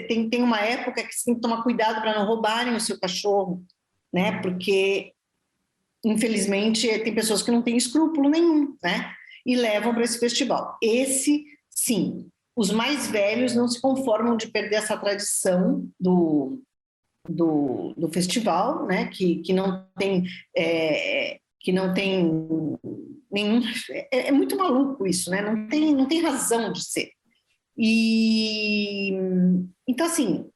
Tem uma época que você tem que tomar cuidado para não roubarem o seu cachorro, né? Porque, infelizmente, tem pessoas que não têm escrúpulo nenhum, né? E levam para esse festival. Esse, sim. Os mais velhos não se conformam de perder essa tradição do festival, né? Que não tem... que não tem nenhum... É muito maluco isso, né? Não tem razão de ser. E então, assim,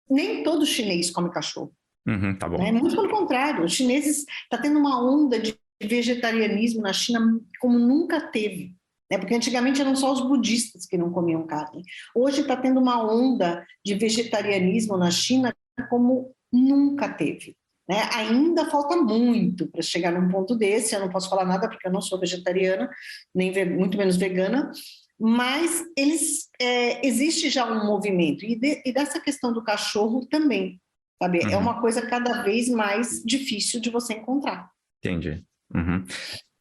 nem todo chinês come cachorro. Uhum, tá bom. Né? Muito pelo contrário, os chineses está tendo uma onda de vegetarianismo na China como nunca teve. Né? Porque antigamente eram só os budistas que não comiam carne. Hoje está tendo uma onda de vegetarianismo na China como nunca teve. Né? Ainda falta muito para chegar num ponto desse. Eu não posso falar nada porque eu não sou vegetariana, nem muito menos vegana, mas existe já um movimento. E dessa questão do cachorro também, sabe? É uma coisa cada vez mais difícil de você encontrar. Entendi. Uhum.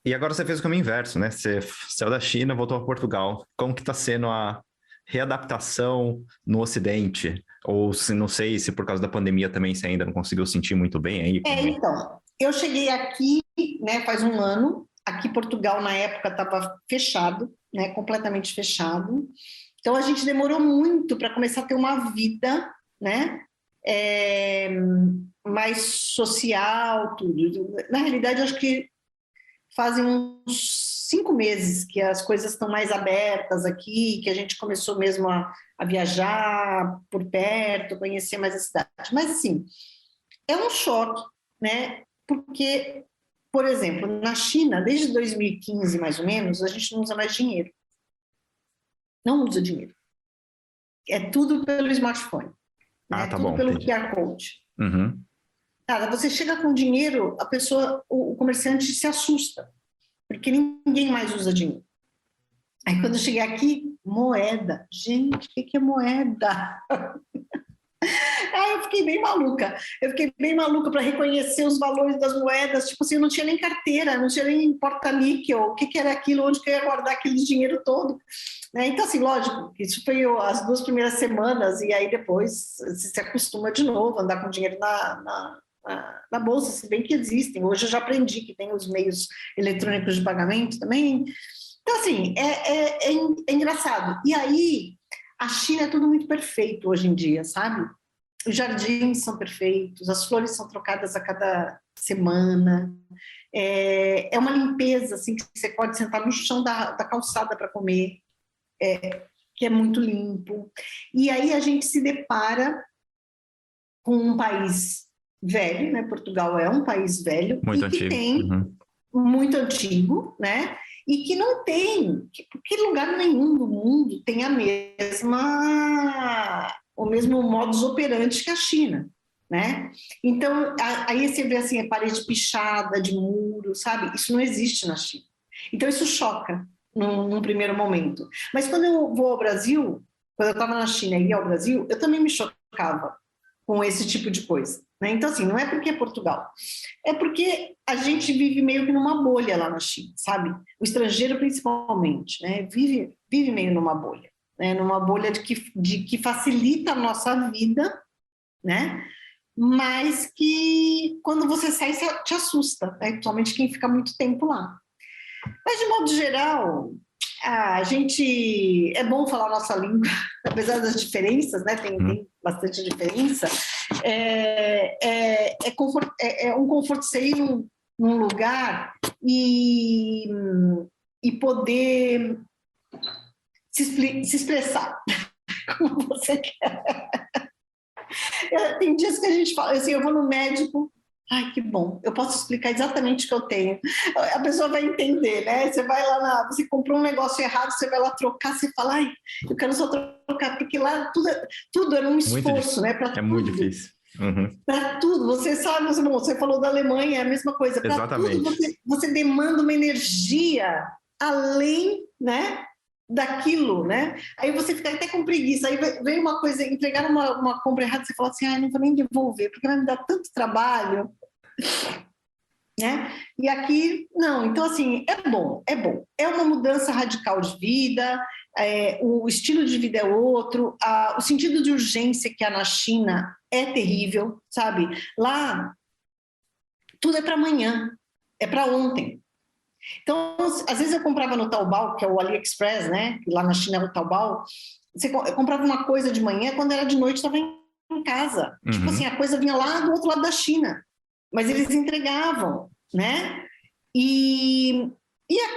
E agora você fez o caminho inverso, né? Você saiu da China, voltou a Portugal. Como que está sendo a readaptação no Ocidente? Ou se não sei se por causa da pandemia também você ainda não conseguiu sentir muito bem aí? Então, eu cheguei aqui, né, faz um ano. Aqui Portugal na época estava fechado, né, completamente fechado. Então a gente demorou muito para começar a ter uma vida, né, mais social, tudo. Na realidade, eu acho que fazem uns 5 meses que as coisas estão mais abertas aqui, que a gente começou mesmo a viajar por perto, conhecer mais a cidade. Mas, assim, é um choque, né? Porque, por exemplo, na China, desde 2015, mais ou menos, a gente não usa mais dinheiro. Não usa dinheiro. É tudo pelo smartphone. Né? Tá tudo bom, pelo entendi. QR Code. Uhum. Cara, você chega com dinheiro, o comerciante se assusta, porque ninguém mais usa dinheiro. Aí quando eu cheguei aqui, moeda. Gente, o que é moeda? Aí eu fiquei bem maluca. Eu fiquei bem maluca para reconhecer os valores das moedas. Tipo assim, eu não tinha nem carteira, não tinha nem porta-níquel. O que era aquilo? Onde que eu ia guardar aquele dinheiro todo? Né? Então, assim, lógico, isso foi as 2 primeiras semanas e aí depois você se acostuma de novo a andar com dinheiro na bolsa, se bem que existem. Hoje eu já aprendi que tem os meios eletrônicos de pagamento também. Então, assim, é engraçado. E aí, a China é tudo muito perfeito hoje em dia, sabe? Os jardins são perfeitos, as flores são trocadas a cada semana. É uma limpeza, assim, que você pode sentar no chão da calçada para comer, que é muito limpo. E aí a gente se depara com um país velho, né? Portugal é um país velho Muito e que antigo. tem muito antigo, né? E que não tem, porque lugar nenhum do mundo tem o mesmo modus operandi que a China, né? Então, aí você vê assim, a parede pichada de muro, sabe? Isso não existe na China. Então, isso choca num primeiro momento. Mas quando eu vou ao Brasil, quando eu estava na China e ia ao Brasil, eu também me chocava com esse tipo de coisa. Né? Então, assim, não é porque é Portugal, é porque a gente vive meio que numa bolha lá na China, sabe? O estrangeiro, principalmente, né? Vive meio numa bolha, né? Numa bolha de que facilita a nossa vida, né? Mas que, quando você sai, te assusta, né? Principalmente quem fica muito tempo lá. Mas, de modo geral, a gente... É bom falar a nossa língua, apesar das diferenças, né? Tem bastante diferença. É um conforto você ir num lugar e poder se expressar como você quer. Tem dias que a gente fala assim, eu vou no médico, ai, que bom, eu posso explicar exatamente o que eu tenho. A pessoa vai entender, né? Você vai lá, você comprou um negócio errado, você vai lá trocar, você fala, ai, eu quero só trocar, porque lá tudo era um esforço, né? É muito difícil. Para tudo, você sabe, você falou da Alemanha, é a mesma coisa. Para tudo você demanda uma energia além, né, daquilo, né? Aí você fica até com preguiça. Aí vem uma coisa, entregar uma compra errada, você fala assim, ai, não vou nem devolver, porque vai me dar tanto trabalho. Né? E aqui, não. Então, assim, é bom. É uma mudança radical de vida, o estilo de vida é outro, o sentido de urgência que há na China é terrível, sabe? Lá, tudo é para amanhã, é para ontem. Então, às vezes eu comprava no Taobao, que é o AliExpress, né? Lá na China é o Taobao. Eu comprava uma coisa de manhã, quando era de noite estava em casa. Tipo assim, a coisa vinha lá do outro lado da China. Mas eles entregavam, né? E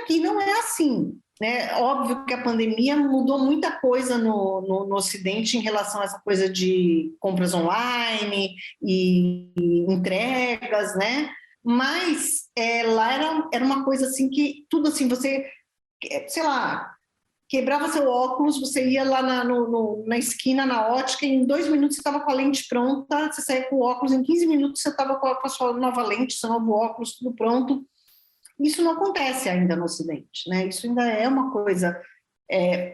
aqui não é assim, né? Óbvio que a pandemia mudou muita coisa no Ocidente em relação a essa coisa de compras online e entregas, né? Mas lá era uma coisa assim que tudo assim, você, sei lá, quebrava seu óculos, você ia lá na esquina, na ótica, e em 2 minutos você estava com a lente pronta, você saía com o óculos, em 15 minutos você estava com a sua nova lente, seu novo óculos, tudo pronto. Isso não acontece ainda no Ocidente, né? Isso ainda é uma coisa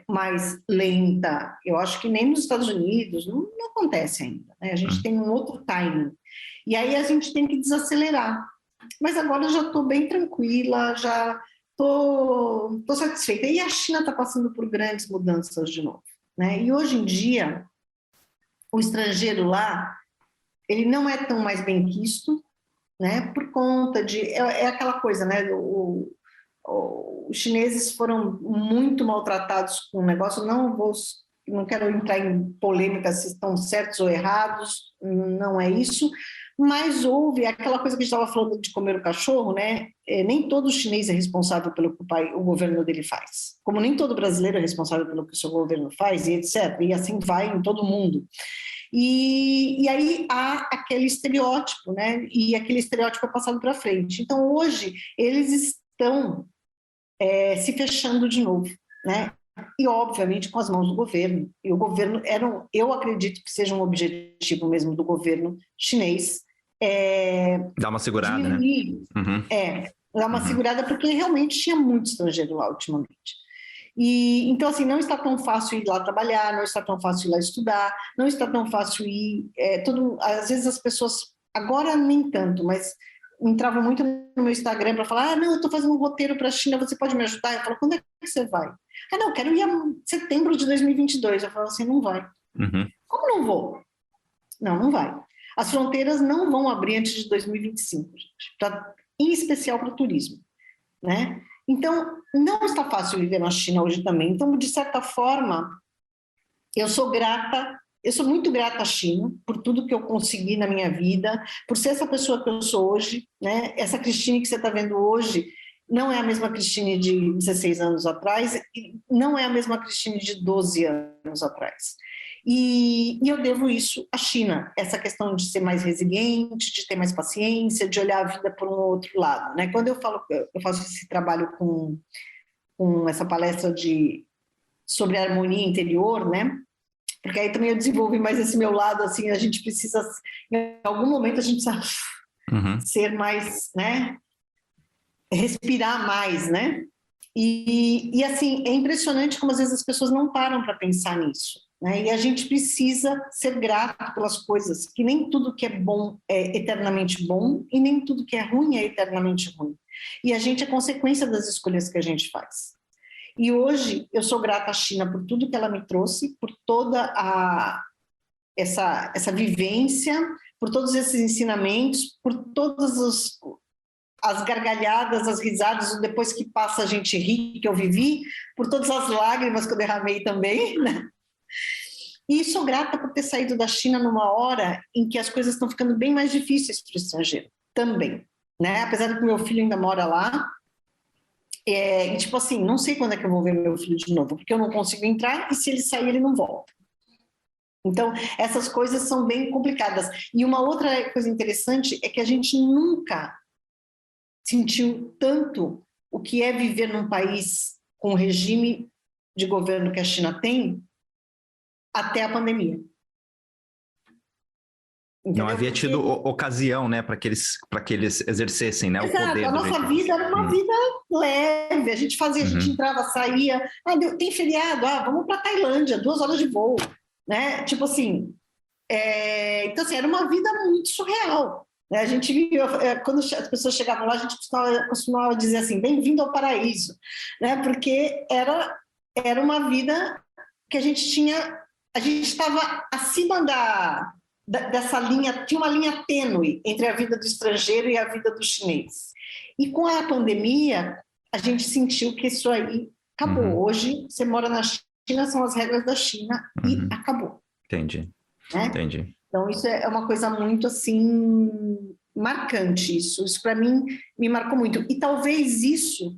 mais lenta. Eu acho que nem nos Estados Unidos não acontece ainda, né? A gente tem um outro timing. E aí a gente tem que desacelerar. Mas agora eu já estou bem tranquila, já estou satisfeita. E a China está passando por grandes mudanças de novo, né? E hoje em dia, o estrangeiro lá, ele não é tão mais bem quisto, né? Por conta de... É aquela coisa, né? Os chineses foram muito maltratados com o negócio, não quero entrar em polêmicas se estão certos ou errados, não é isso, mas houve aquela coisa que a gente estava falando de comer o cachorro, né? Nem todo chinês é responsável pelo que o governo dele faz, como nem todo brasileiro é responsável pelo que o seu governo faz, e etc. E assim vai em todo mundo. E aí há aquele estereótipo, né? E aquele estereótipo é passado para frente. Então, hoje, eles estão se fechando de novo, né? E, obviamente, com as mãos do governo. E o governo eu acredito que seja um objetivo mesmo do governo chinês. Dá uma segurada, diminuir, né? Dar uma segurada, porque realmente tinha muito estrangeiro lá ultimamente. E, então, assim, não está tão fácil ir lá trabalhar, não está tão fácil ir lá estudar, não está tão fácil ir... às vezes as pessoas, agora nem tanto, mas entravam muito no meu Instagram para falar, não, eu estou fazendo um roteiro para a China, você pode me ajudar? Eu falo, quando é que você vai? Não, quero ir em setembro de 2022. Eu falo assim, não vai. Como não vou? Não vai. As fronteiras não vão abrir antes de 2025, gente, em especial para o turismo, né? Então, não está fácil viver na China hoje também. Então, de certa forma, eu sou muito grata à China por tudo que eu consegui na minha vida, por ser essa pessoa que eu sou hoje, né? Essa Cristine que você está vendo hoje não é a mesma Cristine de 16 anos atrás, não é a mesma Cristine de 12 anos atrás. E eu devo isso à China, essa questão de ser mais resiliente, de ter mais paciência, de olhar a vida por um outro lado, né? Quando eu faço esse trabalho com essa palestra sobre a harmonia interior, né? Porque aí também eu desenvolvi mais esse meu lado, assim, a gente precisa, em algum momento a gente precisa ser mais, né? Respirar mais, né? E assim, é impressionante como às vezes as pessoas não param para pensar nisso, né? E a gente precisa ser grato pelas coisas, que nem tudo que é bom é eternamente bom e nem tudo que é ruim é eternamente ruim. E a gente é consequência das escolhas que a gente faz. E hoje eu sou grata à China por tudo que ela me trouxe, por toda essa vivência, por todos esses ensinamentos, por todas as gargalhadas, as risadas, depois que passa a gente ri, que eu vivi, por todas as lágrimas que eu derramei também, né? E sou grata por ter saído da China numa hora em que as coisas estão ficando bem mais difíceis para o estrangeiro, também, né? Apesar de que meu filho ainda mora lá, e tipo assim, não sei quando é que eu vou ver meu filho de novo, porque eu não consigo entrar e se ele sair, ele não volta. Então, essas coisas são bem complicadas. E uma outra coisa interessante é que a gente nunca sentiu tanto o que é viver num país com o regime de governo que a China tem até a pandemia. Entendeu? Não havia tido ocasião, né, para que eles exercessem, né, o poder. A nossa vida era uma vida leve, a gente fazia, a gente entrava, saía, tem feriado, vamos para Tailândia, 2 horas de voo, né? Tipo assim, então assim, era uma vida muito surreal. A gente vivia, quando as pessoas chegavam lá, a gente costumava dizer assim, bem-vindo ao paraíso, né? Porque era era uma vida que a gente estava acima dessa linha, tinha uma linha tênue entre a vida do estrangeiro e a vida do chinês. E com a pandemia, a gente sentiu que isso aí acabou. Hoje, você mora na China, são as regras da China e acabou. Entendi. Né? Entendi. Então, isso é uma coisa muito, assim, marcante. Isso para mim, me marcou muito. E talvez isso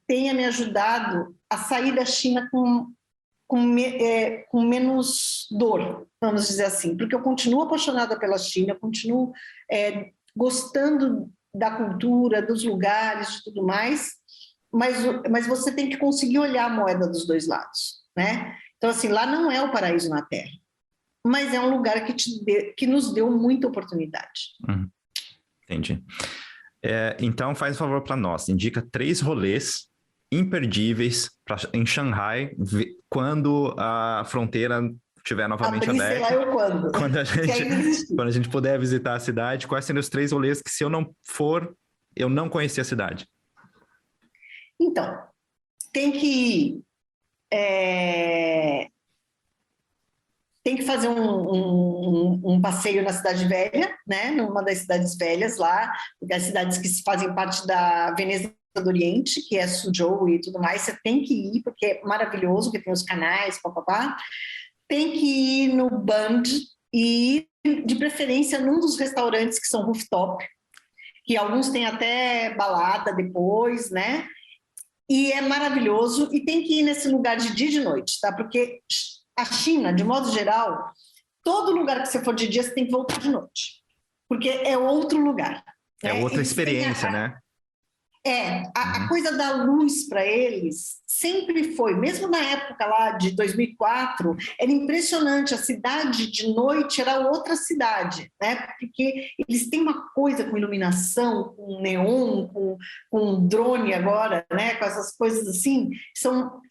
tenha me ajudado a sair da China com menos dor, vamos dizer assim, porque eu continuo apaixonada pela China, continuo gostando da cultura, dos lugares, de tudo mais, mas você tem que conseguir olhar a moeda dos dois lados, né? Então, assim, lá não é o paraíso na Terra, mas é um lugar que nos deu muita oportunidade. Entendi. Então, faz um favor para nós, indica 3 rolês imperdíveis em Shanghai quando a fronteira estiver novamente aberta. Sei lá eu quando. Quando a gente puder visitar a cidade, quais seriam os 3 rolês que, se eu não for, eu não conheci a cidade? Então, tem que fazer um passeio na Cidade Velha, né? Numa das cidades velhas lá, das cidades que fazem parte da Veneza do Oriente, que é Suzhou e tudo mais. Você tem que ir, porque é maravilhoso, porque tem os canais, papapá. Tem que ir no Bund e, de preferência, num dos restaurantes que são rooftop, que alguns têm até balada depois, né? E é maravilhoso, e tem que ir nesse lugar de dia e de noite, tá? Porque a China, de modo geral, todo lugar que você for de dia, você tem que voltar de noite, porque é outro lugar. É outra experiência, né? A coisa da luz para eles sempre foi, mesmo na época lá de 2004, era impressionante, a cidade de noite era outra cidade, né? Porque eles têm uma coisa com iluminação, com neon, com drone agora, né? Com essas coisas assim,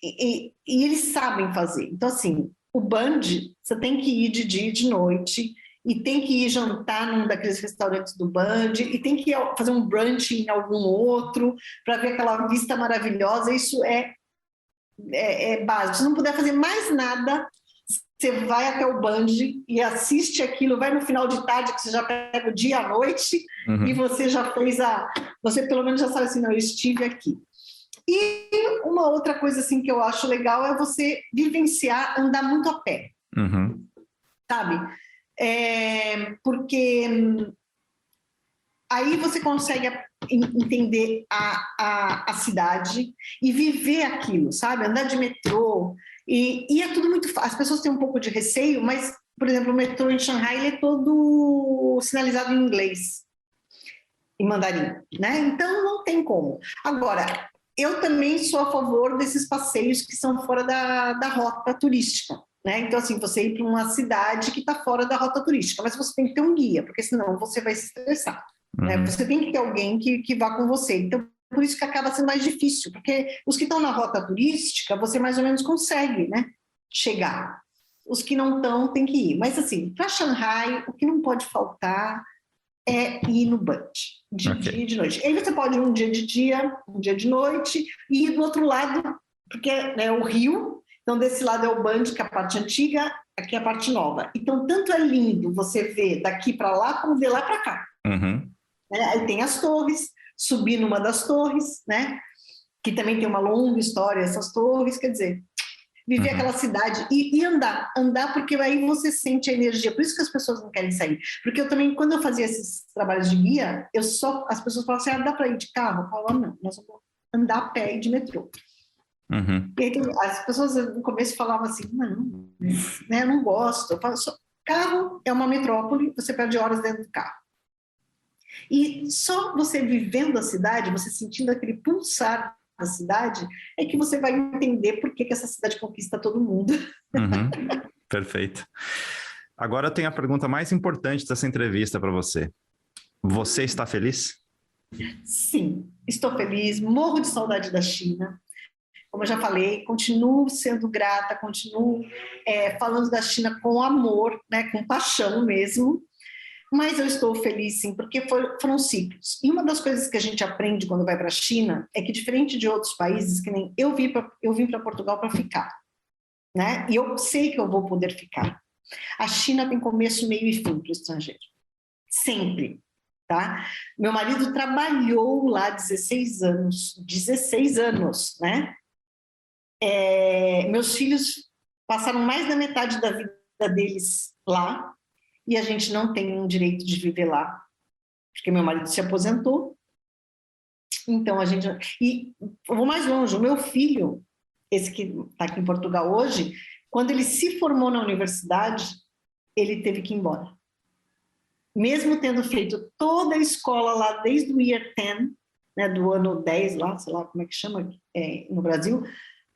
e eles sabem fazer. Então, assim, o Bund, você tem que ir de dia e de noite, e tem que ir jantar num daqueles restaurantes do Bund, e tem que fazer um brunch em algum outro, para ver aquela vista maravilhosa. Isso é básico. Se não puder fazer mais nada, você vai até o Bund e assiste aquilo, vai no final de tarde, que você já pega o dia à noite, e você já fez você pelo menos já sabe assim, não, eu estive aqui. E uma outra coisa assim que eu acho legal é você vivenciar, andar muito a pé. Sabe? Porque aí você consegue entender a cidade e viver aquilo, sabe? Andar de metrô, e é tudo muito fácil. As pessoas têm um pouco de receio, mas, por exemplo, o metrô em Xangai, ele é todo sinalizado em inglês, em mandarim, né? Então não tem como. Agora, eu também sou a favor desses passeios que são fora da rota turística, né? Então, assim, você ir para uma cidade que está fora da rota turística, mas você tem que ter um guia, porque senão você vai se estressar. Né? Você tem que ter alguém que vá com você. Então, por isso que acaba sendo mais difícil, porque os que estão na rota turística, você mais ou menos consegue, né, chegar. Os que não estão, tem que ir. Mas, assim, para Xangai, o que não pode faltar é ir no Bund, de dia e de noite. Aí você pode ir um dia de dia, um dia de noite, e ir do outro lado, porque é o rio. Então, desse lado é o Bund, que é a parte antiga, aqui é a parte nova. Então, tanto é lindo você ver daqui para lá, como ver lá para cá. Aí tem as torres, subir numa das torres, né? Que também tem uma longa história, essas torres, quer dizer, viver aquela cidade e andar, porque aí você sente a energia. Por isso que as pessoas não querem sair. Porque eu também, quando eu fazia esses trabalhos de guia, as pessoas falavam assim, dá para ir de carro? Eu falava, não, nós vamos andar a pé e de metrô. E aí, as pessoas no começo falavam assim, não, né, eu não gosto. Eu falo, carro é uma metrópole, você perde horas dentro do carro. E só você vivendo a cidade, você sentindo aquele pulsar da cidade, é que você vai entender por que essa cidade conquista todo mundo. Perfeito. Agora eu tenho a pergunta mais importante dessa entrevista para você. Você está feliz? Sim, estou feliz, morro de saudade da China. Como eu já falei, continuo sendo grata, continuo falando da China com amor, né, com paixão mesmo. Mas eu estou feliz, sim, porque foram ciclos. E uma das coisas que a gente aprende quando vai para a China é que, diferente de outros países, que nem eu vim para Portugal para ficar, né? E eu sei que eu vou poder ficar. A China tem começo, meio e fim para o estrangeiro. Sempre, tá? Meu marido trabalhou lá 16 anos, né? Meus filhos passaram mais da metade da vida deles lá, e a gente não tem um direito de viver lá, porque meu marido se aposentou. Então a gente... E eu vou mais longe, o meu filho, esse que está aqui em Portugal hoje, quando ele se formou na universidade, ele teve que ir embora. Mesmo tendo feito toda a escola lá, desde o year 10, né, do ano 10 lá, sei lá como é que chama no Brasil,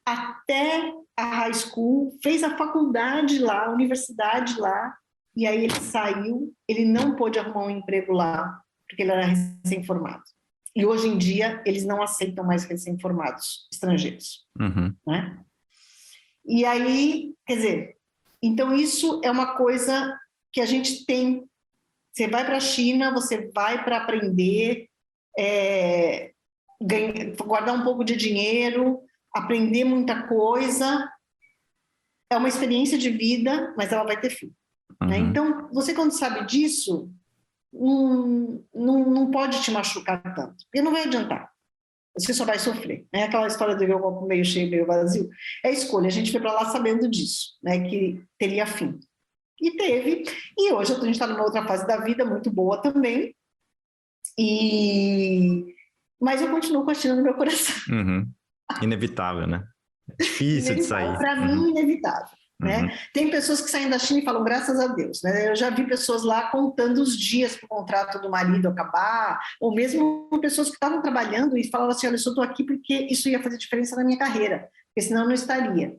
até a high school, fez a faculdade lá, a universidade lá, e aí ele saiu, ele não pôde arrumar um emprego lá, porque ele era recém-formado. E hoje em dia, eles não aceitam mais recém-formados estrangeiros. Uhum. Né? E aí, quer dizer, então isso é uma coisa que a gente tem. Você vai para a China, você vai para aprender, guardar um pouco de dinheiro, aprender muita coisa. É uma experiência de vida, mas ela vai ter fim. Uhum. Né? Então, você quando sabe disso, não pode te machucar tanto, porque não vai adiantar. Você só vai sofrer. É aquela história do ver o copo meio cheio, meio vazio. É escolha. A gente foi para lá sabendo disso, né? Que teria fim. E teve. E hoje a gente está numa outra fase da vida muito boa também. Mas eu continuo com a China no meu coração. Uhum. Inevitável, né? É difícil de sair. Para mim, inevitável. Né? Uhum. Tem pessoas que saem da China e falam graças a Deus, né? Eu já vi pessoas lá contando os dias para o contrato do marido acabar, ou mesmo pessoas que estavam trabalhando e falavam assim, olha, eu só estou aqui porque isso ia fazer diferença na minha carreira, porque senão eu não estaria,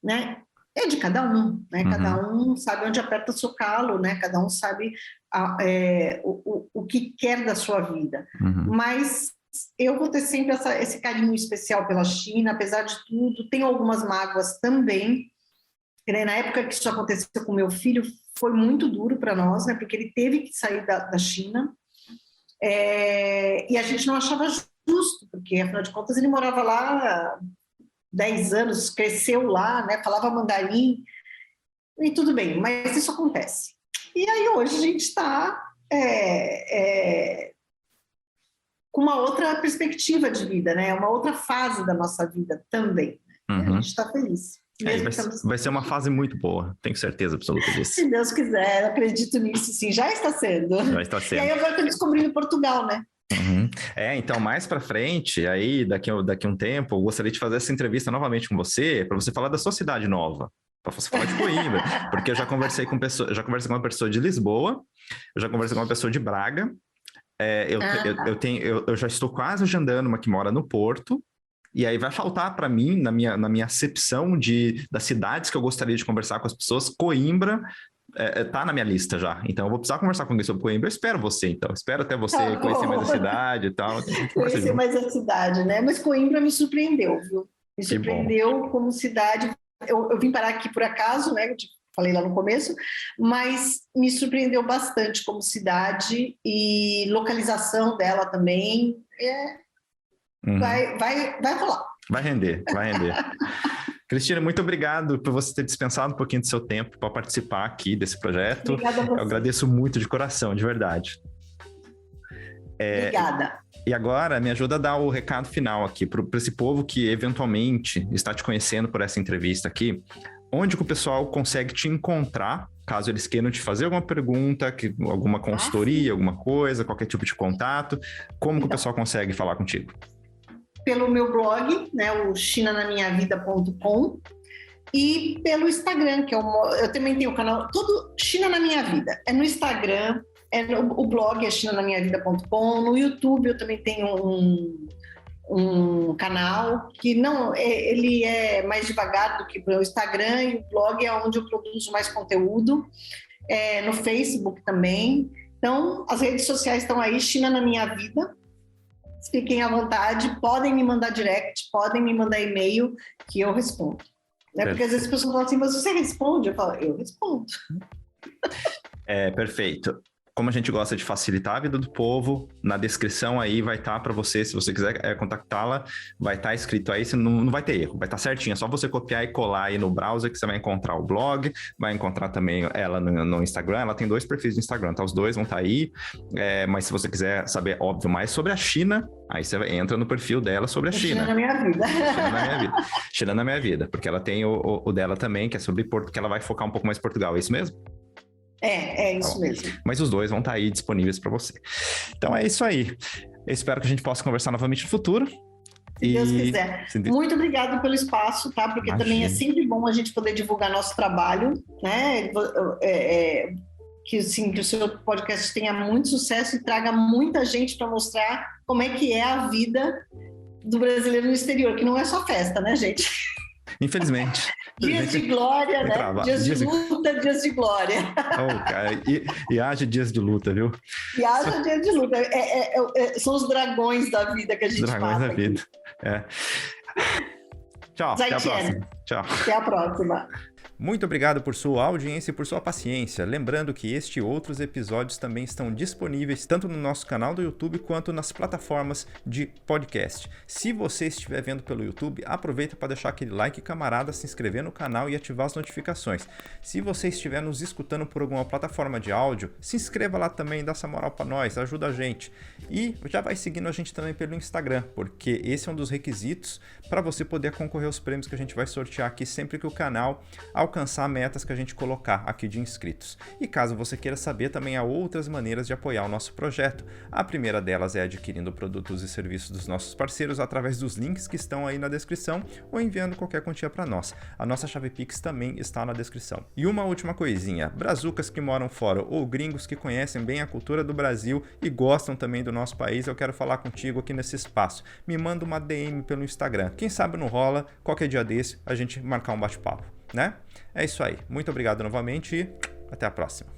né? É de cada um, né? Uhum. Cada um sabe onde aperta o seu calo, né? Cada um sabe o que quer da sua vida, Uhum. mas eu vou ter sempre esse carinho especial pela China, apesar de tudo. Tenho algumas mágoas também. Na época que isso aconteceu com meu filho, foi muito duro para nós, né? Porque ele teve que sair da China. E a gente não achava justo, porque, afinal de contas, ele morava lá há 10 anos, cresceu lá, né? Falava mandarim, e tudo bem, mas isso acontece. E aí, hoje, a gente está com uma outra perspectiva de vida, né? Uma outra fase da nossa vida também. Uhum. A gente está feliz. Vai ser uma fase muito boa, tenho certeza absoluta disso. Se Deus quiser, acredito nisso, sim. Já está sendo. Já está sendo. E aí agora estou descobrindo Portugal, né? Uhum. Então mais para frente, aí daqui a um tempo, eu gostaria de fazer essa entrevista novamente com você, para você falar da sua cidade nova, para você falar de Coimbra, porque eu já conversei com uma pessoa de Lisboa, eu já conversei com uma pessoa de Braga, eu já estou quase agendando uma que mora no Porto. E aí vai faltar para mim, na minha acepção das cidades que eu gostaria de conversar com as pessoas, Coimbra tá na minha lista já. Então eu vou precisar conversar com alguém sobre Coimbra. Eu espero você, então. Espero até você conhecer mais a cidade e tal. Conhecer mais a cidade, né? Mas Coimbra me surpreendeu, viu? Me surpreendeu como cidade. Eu vim parar aqui por acaso, né? Eu te falei lá no começo, mas me surpreendeu bastante como cidade e localização dela também. Uhum. Vai rolar. Vai render. Cristina, muito obrigado por você ter dispensado um pouquinho do seu tempo para participar aqui desse projeto. Obrigada a você. Eu agradeço muito de coração, de verdade. Obrigada. E agora me ajuda a dar o recado final aqui para esse povo que eventualmente está te conhecendo por essa entrevista aqui. Onde que o pessoal consegue te encontrar, caso eles queiram te fazer alguma pergunta, alguma consultoria, alguma coisa, qualquer tipo de contato, como que o pessoal consegue falar contigo? Pelo meu blog, né, o chinanaminhavida.com, e pelo Instagram, que eu também tenho o canal, tudo China na Minha Vida. É no Instagram, o blog é chinanaminhavida.com, no YouTube eu também tenho um canal que ele é mais devagar do que o Instagram, e o blog é onde eu produzo mais conteúdo, no Facebook também. Então, as redes sociais estão aí, China na Minha Vida. Fiquem à vontade, podem me mandar direct, podem me mandar e-mail, que eu respondo. Né? Porque às vezes as pessoas falam assim, mas você responde? Eu falo, eu respondo. Perfeito. como a gente gosta de facilitar a vida do povo, na descrição aí vai estar para você, se você quiser contactá-la, vai estar escrito aí, você não vai ter erro, vai estar certinho, é só você copiar e colar aí no browser que você vai encontrar o blog, vai encontrar também ela no Instagram, ela tem 2 perfis no Instagram, tá? Os 2 vão estar aí, mas se você quiser saber, óbvio, mais sobre a China, aí você entra no perfil dela sobre a China. China na minha vida. China na minha vida. China na minha vida, porque ela tem o dela também, que é sobre Porto, que ela vai focar um pouco mais em Portugal, é isso mesmo? É isso mesmo. Mas os 2 vão estar aí disponíveis para você. Então é isso aí. Eu espero que a gente possa conversar novamente no futuro. Se Deus quiser. Muito obrigado pelo espaço, tá? Porque também é sempre bom a gente poder divulgar nosso trabalho, né? Que o seu podcast tenha muito sucesso e traga muita gente para mostrar como é que é a vida do brasileiro no exterior, que não é só festa, né, gente? Infelizmente. Dias de glória, né? Dias de luta, dias de glória. Oh, cara, e haja dias de luta, viu? E haja dias de luta. São os dragões da vida que a gente passa. Dragões da vida. Tchau, Zaijian. até a próxima. Tchau. Até a próxima. Muito obrigado por sua audiência e por sua paciência. Lembrando que este e outros episódios também estão disponíveis tanto no nosso canal do YouTube quanto nas plataformas de podcast. Se você estiver vendo pelo YouTube, aproveita para deixar aquele like camarada, se inscrever no canal e ativar as notificações. Se você estiver nos escutando por alguma plataforma de áudio, se inscreva lá também, dá essa moral para nós, ajuda a gente. E já vai seguindo a gente também pelo Instagram, porque esse é um dos requisitos para você poder concorrer aos prêmios que a gente vai sortear aqui sempre que o canal alcançar metas que a gente colocar aqui de inscritos. E caso você queira saber, também há outras maneiras de apoiar o nosso projeto. A primeira delas é adquirindo produtos e serviços dos nossos parceiros através dos links que estão aí na descrição ou enviando qualquer quantia para nós. A nossa chave Pix também está na descrição. E uma última coisinha, brazucas que moram fora ou gringos que conhecem bem a cultura do Brasil e gostam também do nosso país, eu quero falar contigo aqui nesse espaço. Me manda uma DM pelo Instagram. Quem sabe não rola, qualquer dia desse a gente marcar um bate-papo, né? É isso aí. Muito obrigado novamente e até a próxima.